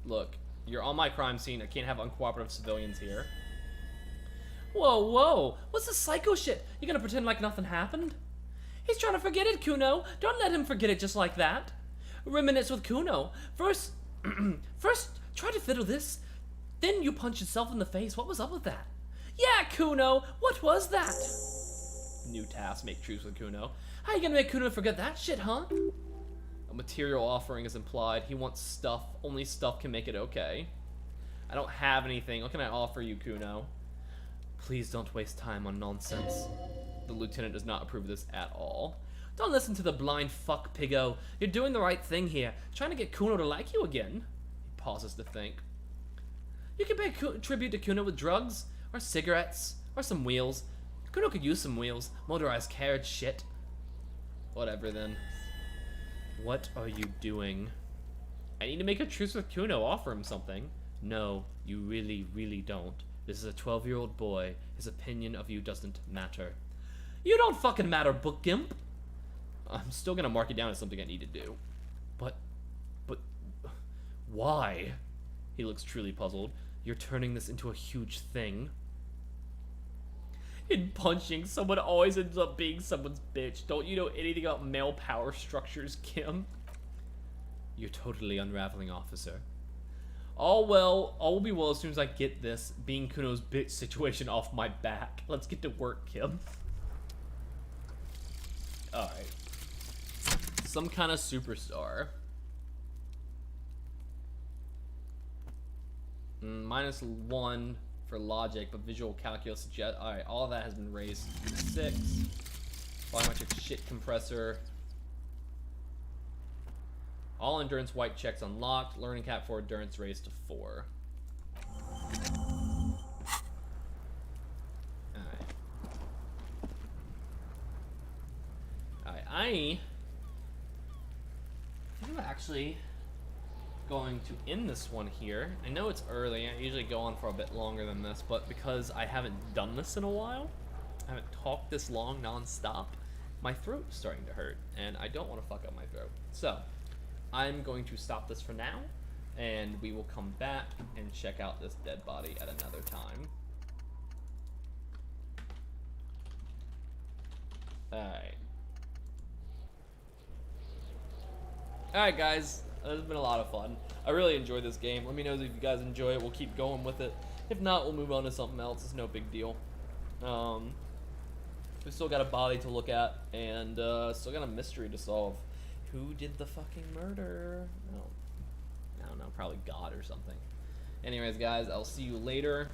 Look, you're on my crime scene. I can't have uncooperative civilians here. Whoa, whoa. What's this psycho shit? You gonna pretend like nothing happened? He's trying to forget it, Kuno. Don't let him forget it just like that. Reminisce with Kuno. First try to fiddle this. Then you punch yourself in the face. What was up with that? Yeah, Kuno. What was that? New task, make truce with Kuno. How you gonna make Kuno forget that shit, huh? A material offering is implied. He wants stuff. Only stuff can make it okay. I don't have anything. What can I offer you, Kuno? Please don't waste time on nonsense. The lieutenant does not approve of this at all. Don't listen to the blind fuck, Piggo. You're doing the right thing here. Trying to get Kuno to like you again. He pauses to think. You can pay tribute to Kuno with drugs, or cigarettes, or some wheels. Kuno could use some wheels. Motorized carriage shit. Whatever then. What are you doing? I need to make a truce with Kuno. Offer him something. No, you really, really don't. This is a 12-year-old boy. His opinion of you doesn't matter. You don't fucking matter, book gimp. I'm still gonna mark it down as something I need to do. But, why? He looks truly puzzled. You're turning this into a huge thing. In punching, someone always ends up being someone's bitch. Don't you know anything about male power structures, Kim? You're totally unraveling, officer. All will be well as soon as I get this being Kuno's bitch situation off my back. Let's get to work, Kim. Alright. Some kind of superstar. -1 for logic, but visual calculus suggest. Alright, all of that has been raised to 6. Volumetric shit compressor. All endurance white checks unlocked. Learning cap for endurance raised to 4. Alright, I think I'm actually going to end this one here. I know it's early. I usually go on for a bit longer than this, but because I haven't done this in a while, I haven't talked this long non-stop, my throat is starting to hurt, and I don't want to fuck up my throat. So, I'm going to stop this for now, and we will come back and check out this dead body at another time. Alright. Alright, guys. It's been a lot of fun. I really enjoyed this game. Let me know if you guys enjoy it. We'll keep going with it. If not, we'll move on to something else. It's no big deal. We still got a body to look at, and still got a mystery to solve. Who did the fucking murder? No. I don't know. Probably God or something. Anyways, guys, I'll see you later.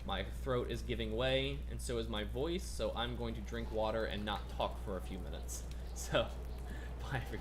My throat is giving way, and so is my voice, so I'm going to drink water and not talk for a few minutes. So, bye, everybody.